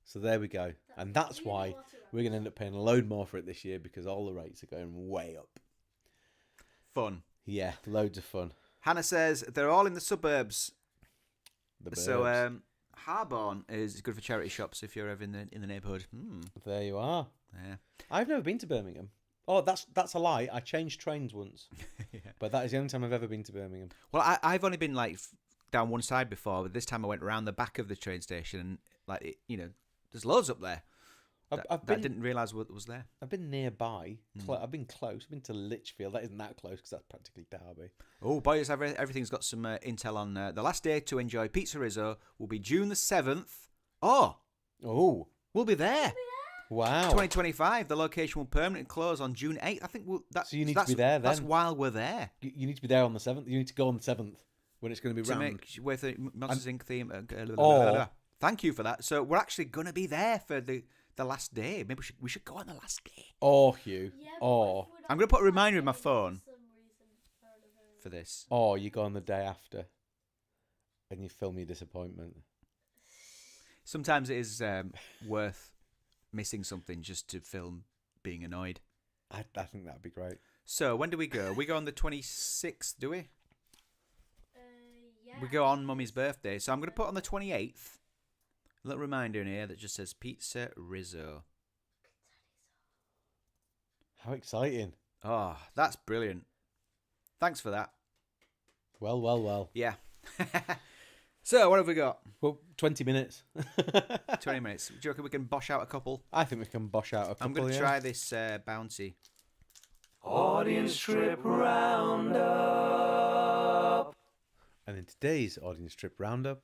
So there we go. And that's why we're going to end up paying a load more for it this year, because all the rates are going way up.
Fun.
Yeah, loads of fun.
Hannah says they're all in the suburbs.
The
So
burbs.
Harborne is good for charity shops if you're ever in the neighbourhood.
There you are.
Yeah.
I've never been to Birmingham. Oh, that's a lie. I changed trains once.
Yeah.
But that is the only time I've ever been to Birmingham.
Well, I've only been like down one side before, but this time I went around the back of the train station, and like there's loads up there. I didn't realise what was there.
I've been nearby. I've been close. I've been to Lichfield. That isn't that close because that's practically Derby.
Oh, boys, everything's got some intel on the last day to enjoy Pizza Rizzo will be June the 7th. Oh, we'll be there.
Wow.
2025. The location will permanently close on June 8th. I think
So you need to be there then.
That's while we're there.
You need to be there on the 7th. You need to go on the 7th when it's going to be
To
round.
make with the Monsters Inc. theme. Thank you for that. So we're actually going to be there for the last day. Maybe we should go on the last day.
Or, Hugh.
Yeah,
Or
I'm going to put a reminder in my phone for this.
Or you go on the day after and you film your disappointment.
Sometimes it is worth missing something just to film being annoyed.
I think that'd be great.
So when do we go? We go on the 26th, do we?
Yeah.
We go on Mummy's birthday. So I'm going to put on the 28th. A little reminder in here that just says Pizza Rizzo.
How exciting.
Oh, that's brilliant. Thanks for that.
Well.
Yeah. So, what have we got?
Well, 20 minutes.
20 minutes. Do you reckon we can bosh out a couple?
I think we can bosh out a couple.
I'm going to try this bouncy.
Audience Trip Roundup.
And in today's Audience Trip Roundup,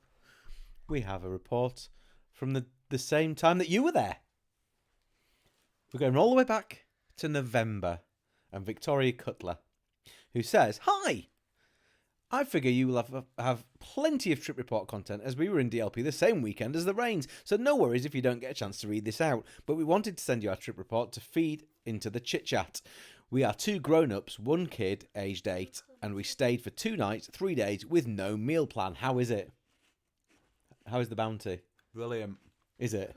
we have a report from the same time that you were there. We're going all the way back to November, and Victoria Cutler, who says, "Hi! I figure you will have plenty of trip report content, as we were in DLP the same weekend as the rains, so no worries if you don't get a chance to read this out, but we wanted to send you our trip report to feed into the chit-chat. We are 2 grown-ups, 1 kid, aged 8, and we stayed for 2 nights, 3 days, with no meal plan. How is it? How is the bounty?
Brilliant.
Is it?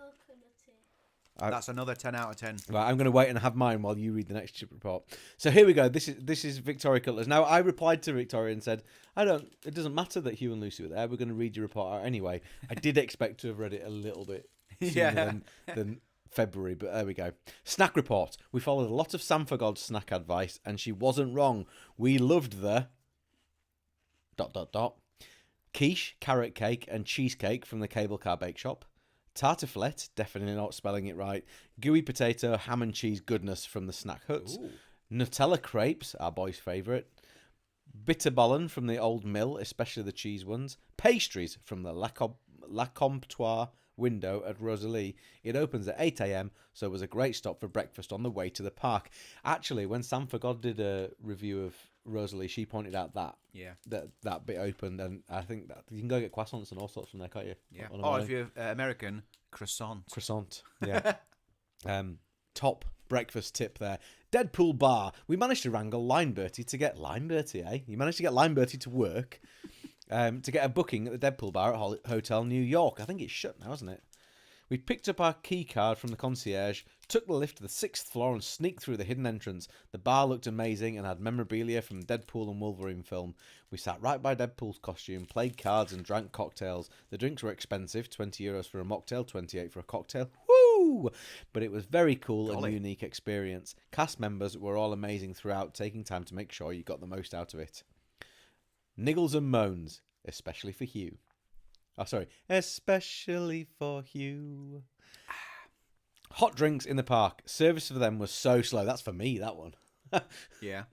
That's another 10 out of 10.
Right, I'm going to wait and have mine while you read the next trip report. So here we go. This is Victoria Cutler's. Now, I replied to Victoria and said, it doesn't matter that Hugh and Lucy were there. We're going to read your report out anyway. I did expect to have read it a little bit sooner than February, but there we go. Snack report. We followed a lot of Sam for God's snack advice, and she wasn't wrong. We loved the... ... quiche, carrot cake, and cheesecake from the Cable Car Bake Shop. Tartiflette, definitely not spelling it right. Gooey potato, ham and cheese goodness from the Snack Hut.
Ooh.
Nutella crepes, our boy's favourite. Bitterballen from the Old Mill, especially the cheese ones. Pastries from the La Comptoir window at Rosalie. It opens at 8 a.m, so it was a great stop for breakfast on the way to the park. Actually, when Sam for God did a review of Rosalie, she pointed out that that bit opened, and I think that you can go get croissants and all sorts from there, can't you?
Yeah. Or if you're American, croissant.
Yeah. Top breakfast tip there. Deadpool bar. We managed to wrangle Line Bertie to get Line Bertie, eh? You managed to get Line Bertie to work to get a booking at the Deadpool bar at Hotel New York. I think it's shut now, isn't it? We picked up our key card from the concierge, took the lift to the 6th floor and sneaked through the hidden entrance. The bar looked amazing and had memorabilia from the Deadpool and Wolverine film. We sat right by Deadpool's costume, played cards and drank cocktails. The drinks were expensive, €20 for a mocktail, 28 for a cocktail. Woo! But it was very cool and unique experience. Cast members were all amazing throughout, taking time to make sure you got the most out of it. Niggles and moans, especially for Hugh. Oh, sorry. Especially for Hugh. Hot drinks in the park. Service for them was so slow. That's for me, that one.
Yeah.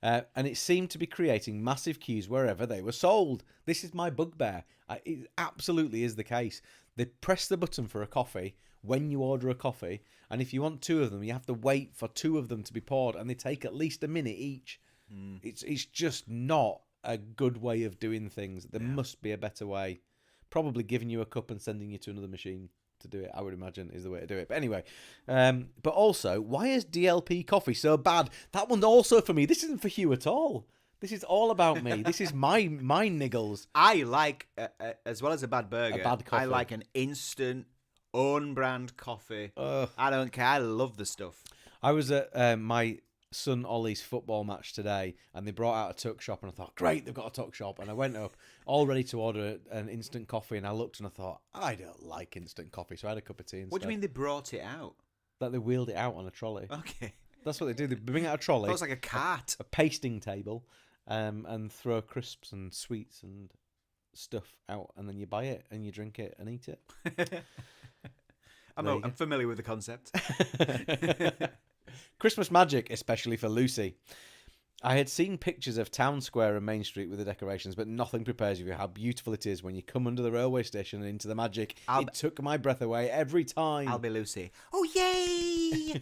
And it seemed to be creating massive queues wherever they were sold. This is my bugbear. It absolutely is the case. They press the button for a coffee when you order a coffee, and if you want 2 of them, you have to wait for 2 of them to be poured, and they take at least a minute each. It's just not a good way of doing things. There must be a better way. Probably giving you a cup and sending you to another machine to do it, I would imagine, is the way to do it. But anyway, but also, why is DLP coffee so bad? That one's also for me. This isn't for Hugh at all. This is all about me. This is my niggles.
I like, as well as a bad burger,
A bad coffee.
I like an instant, own-brand coffee.
Ugh.
I don't care. I love the stuff.
I was at my son Ollie's football match today, and they brought out a tuck shop, and I thought, great, they've got a tuck shop. And I went up, all ready to order an instant coffee, and I looked and I thought, I don't like instant coffee, so I had a cup of tea instead.
What do you mean they brought it out?
That they wheeled it out on a trolley.
Okay.
That's what they do. They bring out a trolley.
That was like a cart.
A pasting table, and throw crisps and sweets and stuff out, and then you buy it and you drink it and eat it.
I'm familiar with the concept.
Christmas magic, especially for Lucie. I had seen pictures of Town Square and Main Street with the decorations, but nothing prepares you for how beautiful it is when you come under the railway station and into the magic. It took my breath away every time.
I'll be Lucy. Oh, yay!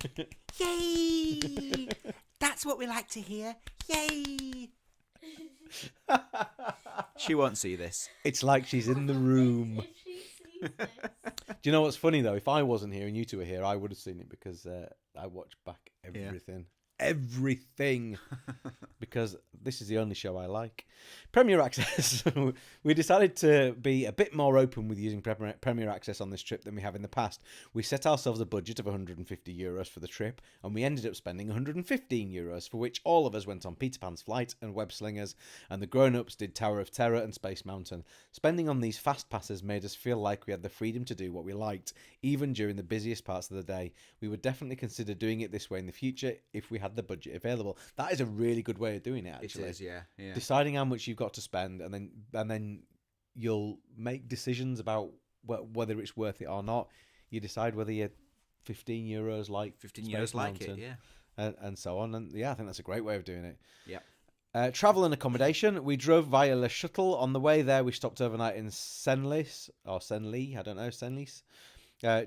Yay! That's what we like to hear. Yay! She won't see this.
It's like she's in the room.
If she sees this.
Do you know what's funny, though? If I wasn't here and you two were here, I would have seen it because I watch back everything. Everything. Because this is the only show I like. Premier Access. We decided to be a bit more open with using Premier Access on this trip than we have in the past. We set ourselves a budget of €150 for the trip, and we ended up spending €115, for which all of us went on Peter Pan's Flight and Web Slingers, and the grown-ups did Tower of Terror and Space Mountain. Spending on these fast passes made us feel like we had the freedom to do what we liked, even during the busiest parts of the day. We would definitely consider doing it this way in the future if we had the budget available. That is a really good way of doing it, actually.
It is, yeah.
Deciding how much you've got to spend, and then you'll make decisions about whether it's worth it or not. You decide whether you're €15 like
€15 like it, yeah.
And so on. And yeah, I think that's a great way of doing it.
Yeah.
Travel and accommodation. We drove via Le Shuttle. On the way there, we stopped overnight in Senlis, or Senlis, I don't know, Senlis,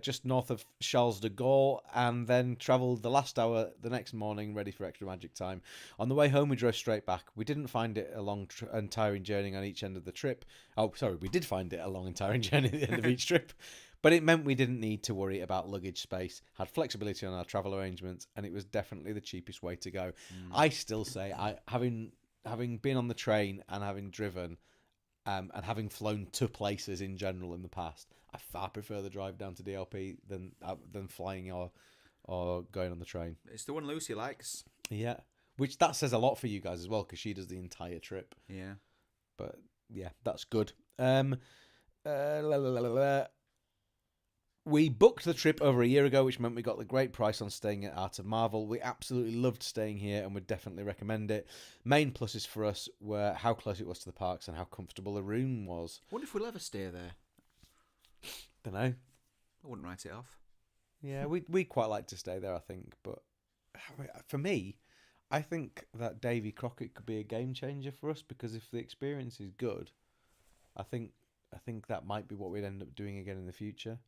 just north of Charles de Gaulle, and then travelled the last hour the next morning, ready for extra magic time. On the way home, we drove straight back. We didn't find it a long and tiring journey on each end of the trip. Oh, sorry, we did find it a long and tiring journey at the end of each trip. But it meant we didn't need to worry about luggage space, had flexibility on our travel arrangements, and it was definitely the cheapest way to go. I still say, having been on the train and having driven and having flown to places in general in the past, I far prefer the drive down to DLP than flying or going on the train.
It's the one Lucy likes.
Yeah, which that says a lot for you guys as well, because she does the entire trip.
Yeah.
But yeah, that's good. We booked the trip over a year ago, which meant we got the great price on staying at Art of Marvel. We absolutely loved staying here and would definitely recommend it. Main pluses for us were how close it was to the parks and how comfortable the room was.
I wonder if we'll ever stay there.
Don't know.
I wouldn't write it off.
Yeah, we'd quite like to stay there, I think. But for me, I think that Davy Crockett could be a game changer for us, because if the experience is good, I think that might be what we'd end up doing again in the future.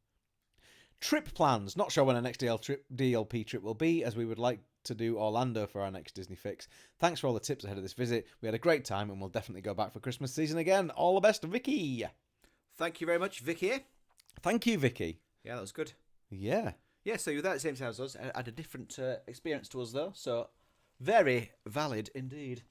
Trip plans. Not sure when our next DLP trip will be, as we would like to do Orlando for our next Disney fix. Thanks for all the tips ahead of this visit. We had a great time and we'll definitely go back for Christmas season again. All the best, Vicky.
Thank you very much, Vicky.
Thank you, Vicky.
Yeah, that was good.
Yeah.
Yeah, so you were there at the same time as us. Had a different experience to us, though, so very valid indeed.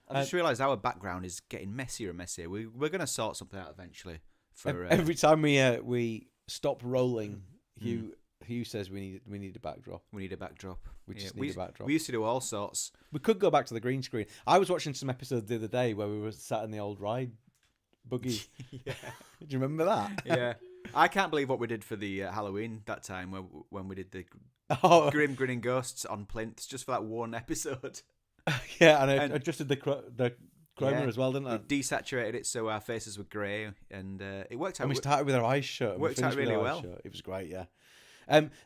I just realised our background is getting messier and messier. We're going to sort something out eventually. For
every time we stop rolling, Hugh says we need a backdrop.
We need a backdrop.
We just need a backdrop.
We used to do all sorts.
We could go back to the green screen. I was watching some episodes the other day where we were sat in the old ride buggy.
Yeah.
Do you remember that?
Yeah. I can't believe what we did for the Halloween that time when we did the Grim Grinning Ghosts on plinths just for that one episode.
Yeah, and I adjusted the chroma as well, didn't
We
it?
desaturated it so our faces were grey, and it worked out.
And we started with our eyes shut. and we
Worked out
finished with
really
our eyes
well.
shut. It was great, yeah.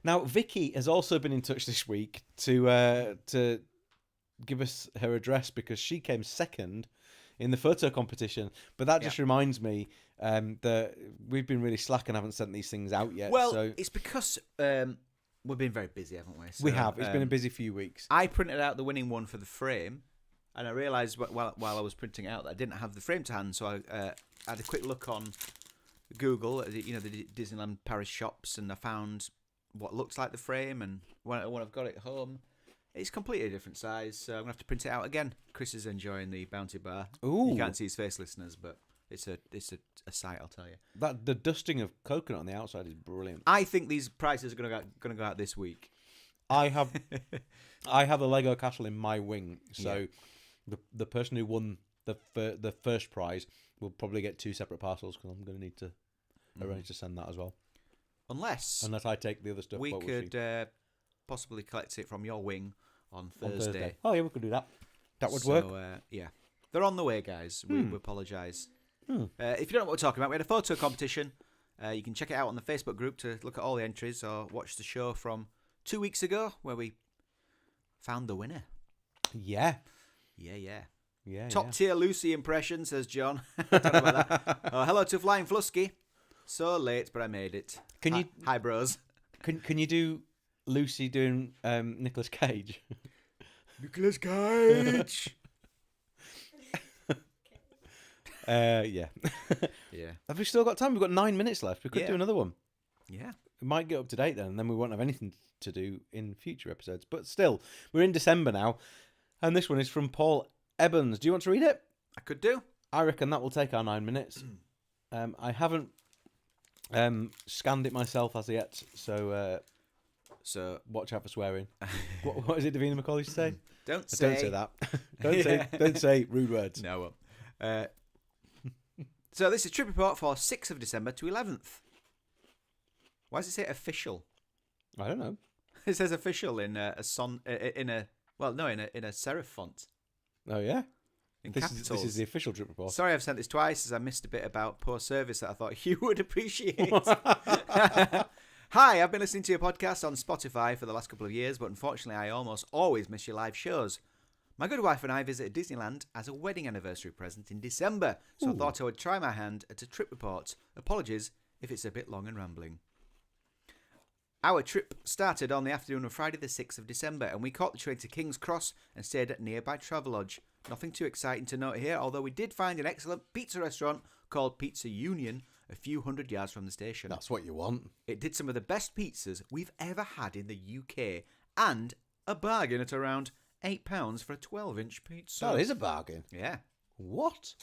Now, Vicky has also been in touch this week to give us her address because she came second in the photo competition. But that just reminds me that we've been really slack and haven't sent these things out yet.
Well,
so
it's because we've been very busy, haven't we? So,
we have. It's been a busy few weeks.
I printed out the winning one for the frame, and I realised while I was printing it out that I didn't have the frame to hand, so I had a quick look on Google, the Disneyland Paris shops, and I found what looks like the frame, and when I've got it home, it's completely a different size, so I'm going to have to print it out again. Chris is enjoying the Bounty Bar.
Ooh.
You can't see his face, listeners, but it's a sight, I'll tell you.
The dusting of coconut on the outside is brilliant.
I think these prices are going to go out this week.
I have the Lego castle in my wing, so the person who won the first prize will probably get 2 separate parcels because I'm going to need to arrange to send that as well.
Unless
I take the other stuff.
we
what will she?
could possibly collect it from your wing on Thursday.
Oh yeah, we could do that. That would work.
Yeah, they're on the way, guys. We apologise. If you don't know what we're talking about, we had a photo competition. You can check it out on the Facebook group to look at all the entries or watch the show from 2 weeks ago where we found the winner.
Yeah.
Top tier Lucie impression, says John. Don't know about that. Hello to Flying Flusky. So late, but I made it.
Can you?
Hi, bros.
Can you do Lucy doing Nicolas Cage?
Nicolas Cage.
Yeah.
Yeah.
Have we still got time? We've got 9 minutes left. We could
Yeah.
do another one.
Yeah.
We might get up to date then, and then we won't have anything to do in future episodes. But still, we're in December now, and this one is from Paul Ebbons. Do you want to read it?
I could do.
I reckon that will take our 9 minutes. I haven't scanned it myself as yet, so watch out for swearing. what is it Davina McCall used to say?
Don't
Don't say that. don't say rude words.
No. So this is trip report for 6th of December to 11th. Why does it say official?
I don't know.
It says official in a serif font.
Oh yeah.
In
This
capitals.
is the official trip report.
Sorry, I've sent this twice as I missed a bit about poor service that I thought you would appreciate. Hi, I've been listening to your podcast on Spotify for the last couple of years, but unfortunately I almost always miss your live shows. My good wife and I visited Disneyland as a wedding anniversary present in December, so I thought I would try my hand at a trip report. Apologies if it's a bit long and rambling. Our trip started on the afternoon of Friday the 6th of December, and we caught the train to King's Cross and stayed at nearby Travelodge. Nothing too exciting to note here, although we did find an excellent pizza restaurant called Pizza Union a few hundred yards from the station.
That's what you want.
It did some of the best pizzas we've ever had in the UK, and a bargain at around £8 for a 12-inch pizza.
That is a bargain.
Yeah.
What?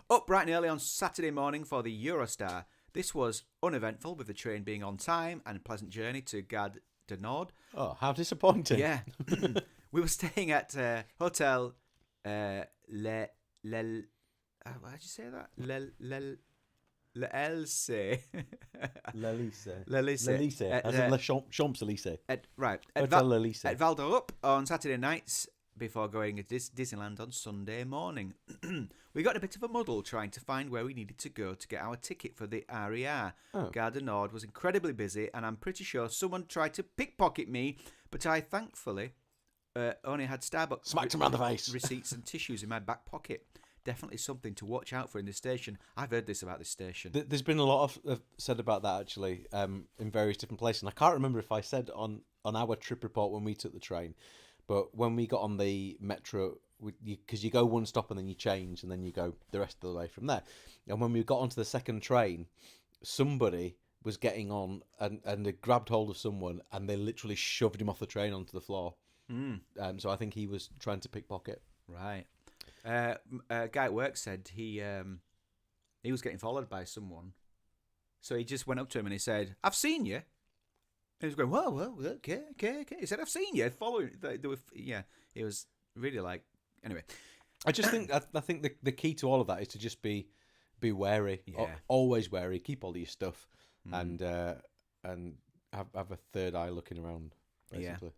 Up bright and early on Saturday morning for the Eurostar. This was uneventful, with the train being on time and a pleasant journey to Gare du Nord.
Oh, how disappointing.
Yeah. We were staying at Hotel how did you say that? L'Elysée.
L'Elysée. As in Le Champs-Élysées.
Right.
Hotel L'Elysée.
At Val d'Europe on Saturday nights before going to Disneyland on Sunday morning. We got in a bit of a muddle trying to find where we needed to go to get our ticket for the RER. Gare du Nord was incredibly busy, and I'm pretty sure someone tried to pickpocket me, but I thankfully only had Starbucks
Smacked him around the face.
receipts and tissues in my back pocket. Definitely something to watch out for in this station. I've heard this about this station.
There's been a lot of said about that, actually, in various different places. And I can't remember if I said on our trip report when we took the train, but when we got on the metro, because you go one stop and then you change and then you go the rest of the way from there. And when we got onto the second train, somebody was getting on and they grabbed hold of someone and they literally shoved him off the train onto the floor. So I think he was trying to pickpocket.
Right. A guy at work said he was getting followed by someone. So he just went up to him and he said, "I've seen you." And he was going, "Whoa, okay." He said, "I've seen you following." He was really like, anyway.
I just think I think the key to all of that is to just be wary, always wary, keep all of your stuff, and have a third eye looking around, basically.
Yeah.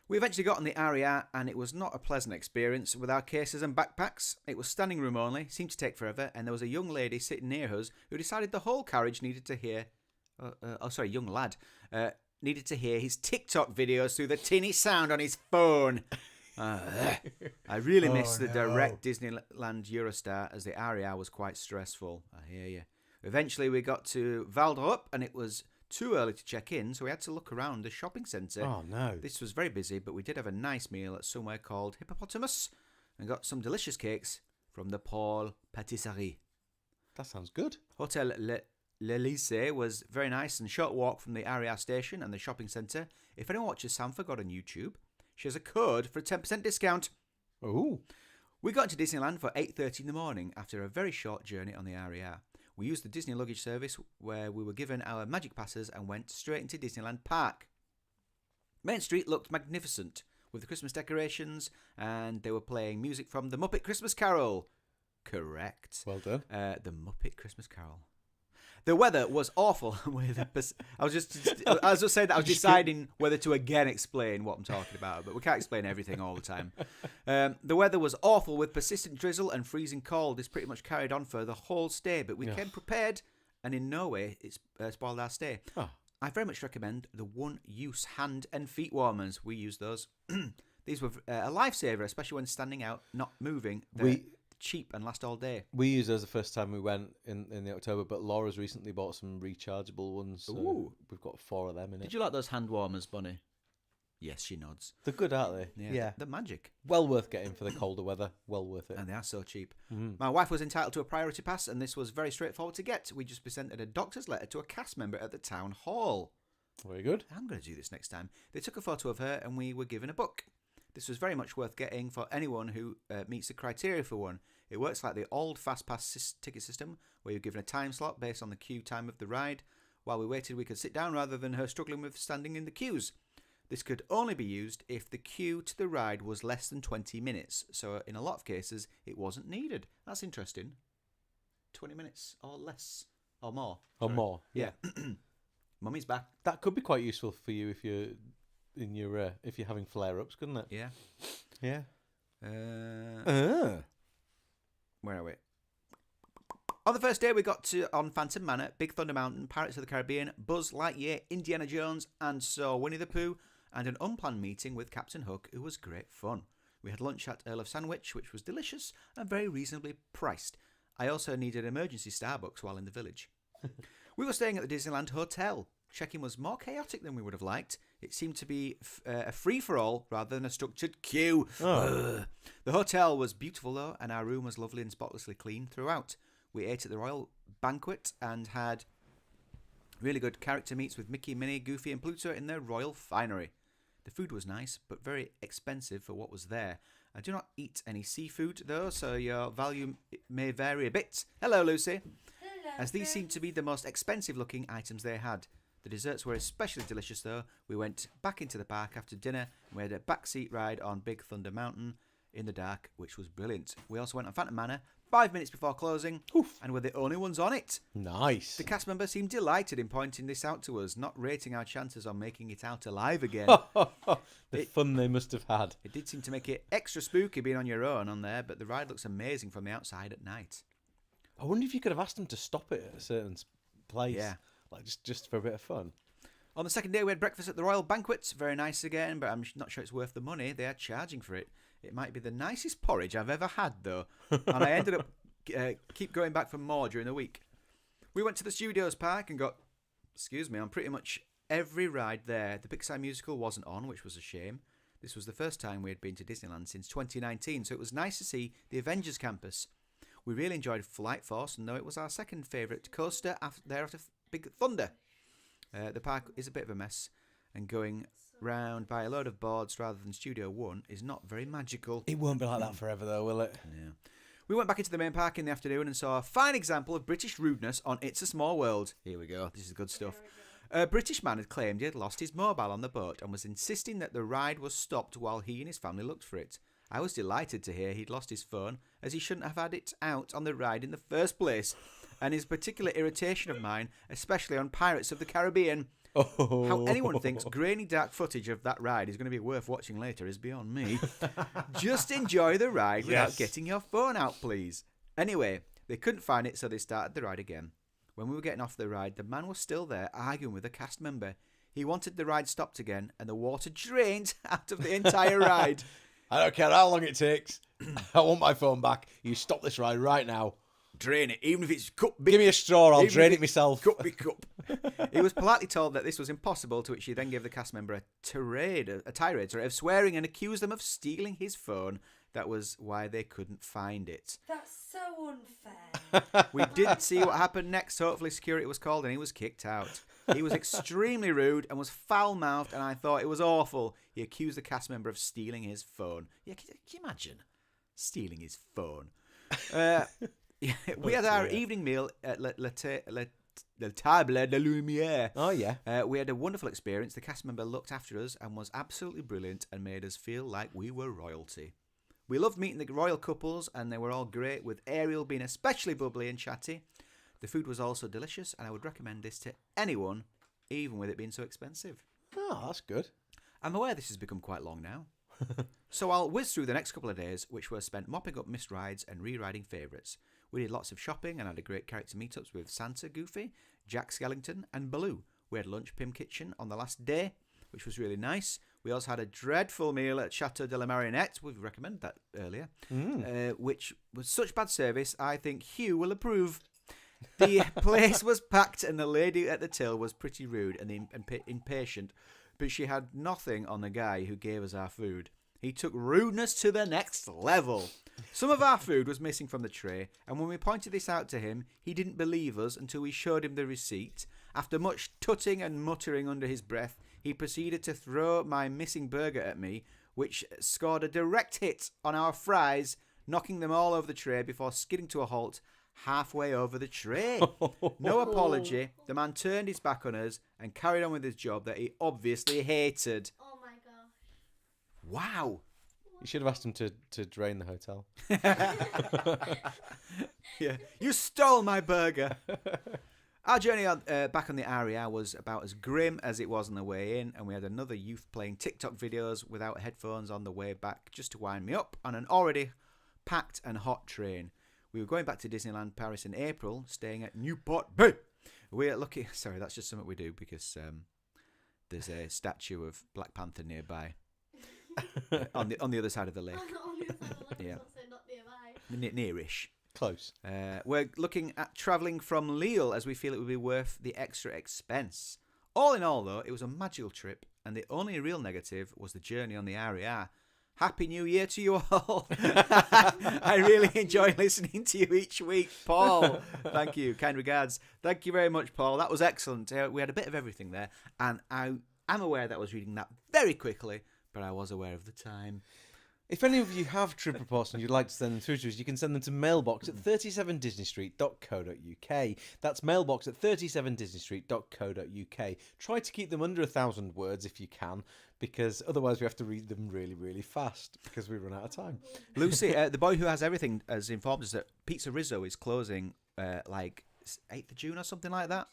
We eventually got on the Aria, and it was not a pleasant experience with our cases and backpacks. It was standing room only, seemed to take forever, and there was a young lady sitting near us who decided the whole carriage needed to hear... young lad. Needed to hear his TikTok videos through the tinny sound on his phone. I really missed the direct Disneyland Eurostar, as the Aria was quite stressful. I hear you. Eventually, we got to Valdorp, and it was too early to check in, so we had to look around the shopping centre.
Oh, no.
This was very busy, but we did have a nice meal at somewhere called Hippopotamus and got some delicious cakes from the Paul Patisserie.
That sounds good.
Hotel L'Elysée was very nice and short walk from the Aria station and the shopping centre. If anyone watches Sam Forgot on YouTube, she has a code for a 10% discount.
Oh.
We got into Disneyland for 8:30 in the morning after a very short journey on the Aria. We used the Disney luggage service where we were given our magic passes and went straight into Disneyland Park. Main Street looked magnificent with the Christmas decorations, and they were playing music from the Muppet Christmas Carol. Correct.
Well done.
The Muppet Christmas Carol. The weather was awful. I was just saying that I was deciding whether to again explain what I'm talking about, but we can't explain everything all the time. The weather was awful with persistent drizzle and freezing cold. This pretty much carried on for the whole stay, but we came prepared, and in no way it's spoiled our stay. Oh. I very much recommend the one-use hand and feet warmers. We use those. These were a lifesaver, especially when standing out, not moving. They're cheap and last all day.
We used those the first time we went in the October, but Laura's recently bought some rechargeable ones. So
Ooh.
We've got 4 of them in it.
Did you like those hand warmers, Bunny? Yes, she nods.
They're good, aren't they?
Yeah. They're magic.
Well worth getting for the colder weather. Well worth it.
And they are so cheap. My wife was entitled to a priority pass, and this was very straightforward to get. We just presented a doctor's letter to a cast member at the town hall.
Very good.
I'm going to do this next time. They took a photo of her, and we were given a book. This was very much worth getting for anyone who meets the criteria for one. It works like the old Fast Pass ticket system, where you're given a time slot based on the queue time of the ride. While we waited, we could sit down rather than her struggling with standing in the queues. This could only be used if the queue to the ride was less than 20 minutes. So in a lot of cases, it wasn't needed. That's interesting. 20 minutes or less or more.
Or more.
Yeah. Mummy's back.
That could be quite useful for you if you're if you're having flare-ups, couldn't it?
Yeah.
Yeah.
Where are we? On the first day, we got on Phantom Manor, Big Thunder Mountain, Pirates of the Caribbean, Buzz Lightyear, Indiana Jones, and saw Winnie the Pooh, and an unplanned meeting with Captain Hook, who was great fun. We had lunch at Earl of Sandwich, which was delicious and very reasonably priced. I also needed emergency Starbucks while in the village. We were staying at the Disneyland Hotel. Check-in was more chaotic than we would have liked. It seemed to be a free-for-all rather than a structured queue. Oh. The hotel was beautiful, though, and our room was lovely and spotlessly clean throughout. We ate at the Royal Banquet and had really good character meets with Mickey, Minnie, Goofy and Pluto in their royal finery. The food was nice, but very expensive for what was there. I do not eat any seafood, though, so your value may vary a bit. Hello, Lucy.
Hello.
As these seemed to be the most expensive-looking items they had. The desserts were especially delicious, though. We went back into the park after dinner and we had a backseat ride on Big Thunder Mountain in the dark, which was brilliant. We also went on Phantom Manor 5 minutes before closing, and were the only ones on it.
Nice.
The cast member seemed delighted in pointing this out to us, not rating our chances on making it out alive again.
The fun they must have had.
It did seem to make it extra spooky being on your own on there, but the ride looks amazing from the outside at night.
I wonder if you could have asked them to stop it at a certain place.
Yeah.
Like just for a bit of fun.
On the second day, we had breakfast at the Royal Banquet. Very nice again, but I'm not sure it's worth the money. They are charging for it. It might be the nicest porridge I've ever had, though. And I ended up keep going back for more during the week. We went to the Studios Park and got, on pretty much every ride there. The Pixar musical wasn't on, which was a shame. This was the first time we had been to Disneyland since 2019, so it was nice to see the Avengers campus. We really enjoyed Flight Force, and though it was our second favourite coaster after Big Thunder. The park is a bit of a mess, and going round by a load of boards rather than Studio One is not very magical.
It won't be like that forever, though, will it?
Yeah. We went back into the main park in the afternoon and saw a fine example of British rudeness on It's a Small World. Here we go. This is good stuff. A British man had claimed he had lost his mobile on the boat and was insisting that the ride was stopped while he and his family looked for it. I was delighted to hear he'd lost his phone, as he shouldn't have had it out on the ride in the first place, and his particular irritation of mine, especially on Pirates of the Caribbean.
Oh.
How anyone thinks grainy dark footage of that ride is going to be worth watching later is beyond me. Just enjoy the ride without
Yes.
getting your phone out, please. Anyway, they couldn't find it, so they started the ride again. When we were getting off the ride, the man was still there arguing with a cast member. He wanted the ride stopped again, and the water drained out of the entire ride.
I don't care how long it takes. I want my phone back. You stop this ride right now.
Drain it, even if it's cup.
Give me a straw. I'll
Even
drain
if
it myself.
Cup be cup. He was politely told that this was impossible, to which he then gave the cast member a tirade of swearing and accused them of stealing his phone. That was why they couldn't find it.
That's so unfair.
We did see what happened next. Hopefully security was called and he was kicked out. He was extremely rude and was foul-mouthed, and I thought it was awful. He accused the cast member of stealing his phone. Yeah, can you imagine? Stealing his phone. We had our evening meal at Le Table de Lumière.
Oh, yeah.
We had a wonderful experience. The cast member looked after us and was absolutely brilliant and made us feel like we were royalty. We loved meeting the royal couples, and they were all great, with Ariel being especially bubbly and chatty. The food was also delicious, and I would recommend this to anyone, even with it being so expensive.
Oh, that's good.
I'm aware this has become quite long now. So I'll whiz through the next couple of days, which were spent mopping up missed rides and re-riding favourites. We did lots of shopping and had a great character meetups with Santa, Goofy, Jack Skellington and Baloo. We had lunch Pim Kitchen on the last day, which was really nice. We also had a dreadful meal at Chateau de la Marionette. We've recommended that earlier, which was such bad service, I think Hugh will approve. The place was packed and the lady at the till was pretty rude and impatient, but she had nothing on the guy who gave us our food. He took rudeness to the next level. Some of our food was missing from the tray, and when we pointed this out to him, he didn't believe us until we showed him the receipt. After much tutting and muttering under his breath, he proceeded to throw my missing burger at me, which scored a direct hit on our fries, knocking them all over the tray before skidding to a halt halfway over the tray. No apology. The man turned his back on us and carried on with his job that he obviously hated.
Oh my gosh.
Wow.
You should have asked him to drain the hotel.
Yeah, you stole my burger. Our journey back on the RER was about as grim as it was on the way in, and we had another youth playing TikTok videos without headphones on the way back just to wind me up on an already packed and hot train. We were going back to Disneyland Paris in April, staying at Newport Bay. We're lucky. Sorry, that's just something we do because there's a statue of Black Panther nearby. on the other side of the lake. Yeah.
Not nearby.
Nearish.
Close.
We're looking at travelling from Lille as we feel it would be worth the extra expense. All in all, though, it was a magical trip, and the only real negative was the journey on the RER. Happy New Year to you all. I really enjoy listening to you each week, Paul. Thank you. Kind regards. Thank you very much, Paul. That was excellent. We had a bit of everything there, and I'm aware that I was reading that very quickly, but I was aware of the time.
If any of you have trip reports and you'd like to send them through to us, you can send them to mailbox at 37disneystreet.co.uk. That's mailbox at 37disneystreet.co.uk. Try to keep them under 1,000 words if you can, because otherwise we have to read them really, really fast because we run out of time.
Lucy, the boy who has everything, has informed us that Pizza Rizzo is closing like 8th of June or something like that.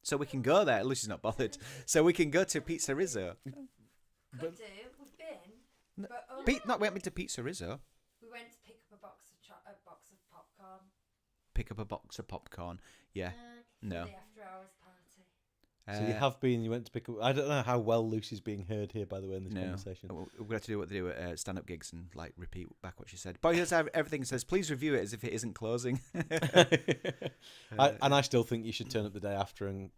So we can go there. Lucy's not bothered. So we can go to Pizza Rizzo.
Could do. We've been. But
Not went to Pizza Rizzo.
we went to pick up a box of popcorn.
Pick up a box of popcorn. Yeah. No.
The after hours party.
So you have been, you went to pick up... I don't know how well Lucy's being heard here, by the way, in this
No.
conversation.
We're going to do what they do at stand-up gigs and like repeat back what she said. Boy, does have everything says, please review it as if it isn't closing.
I still think you should turn up the day after and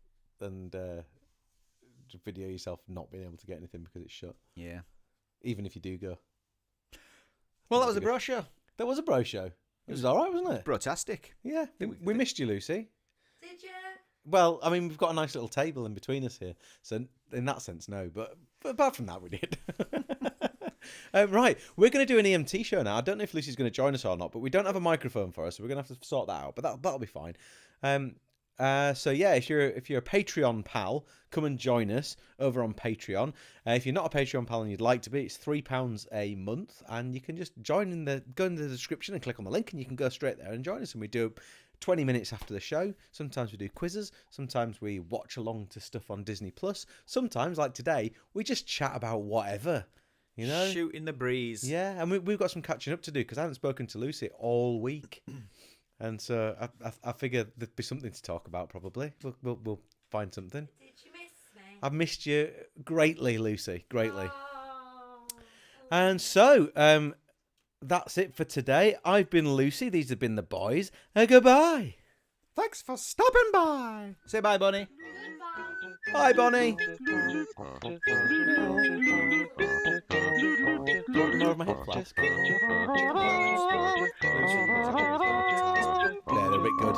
video yourself not being able to get anything because it's shut.
Yeah.
Even if you do go.
Well, that was a bro show.
That was a bro show. It was all right, wasn't it?
Brotastic.
Yeah. We missed you, Lucy.
Did you?
Well, I mean, we've got a nice little table in between us here. So in that sense, no. But apart from that, we did. Right. We're going to do an EMT show now. I don't know if Lucy's going to join us or not, but we don't have a microphone for us, so we're going to have to sort that out. But that'll be fine. So yeah, if you're a Patreon pal, come and join us over on Patreon. If you're not a Patreon pal and you'd like to be, it's £3 a month, and you can just go in the description and click on the link, and you can go straight there and join us. And we do 20 minutes after the show. Sometimes we do quizzes. Sometimes we watch along to stuff on Disney Plus. Sometimes, like today, we just chat about whatever. You know,
shooting the breeze.
Yeah, and we've got some catching up to do because I haven't spoken to Lucie all week, and so I figure there'd be something to talk about. Probably we'll find something.
Did you miss me?
I've missed you greatly, Lucie, greatly.
Oh.
And so that's it for today. I've been Lucie. These have been the boys. Goodbye.
Thanks for stopping by. Say bye, Bonnie.
Bye, Bonnie. More of my hip flask. Yeah, they're a bit good.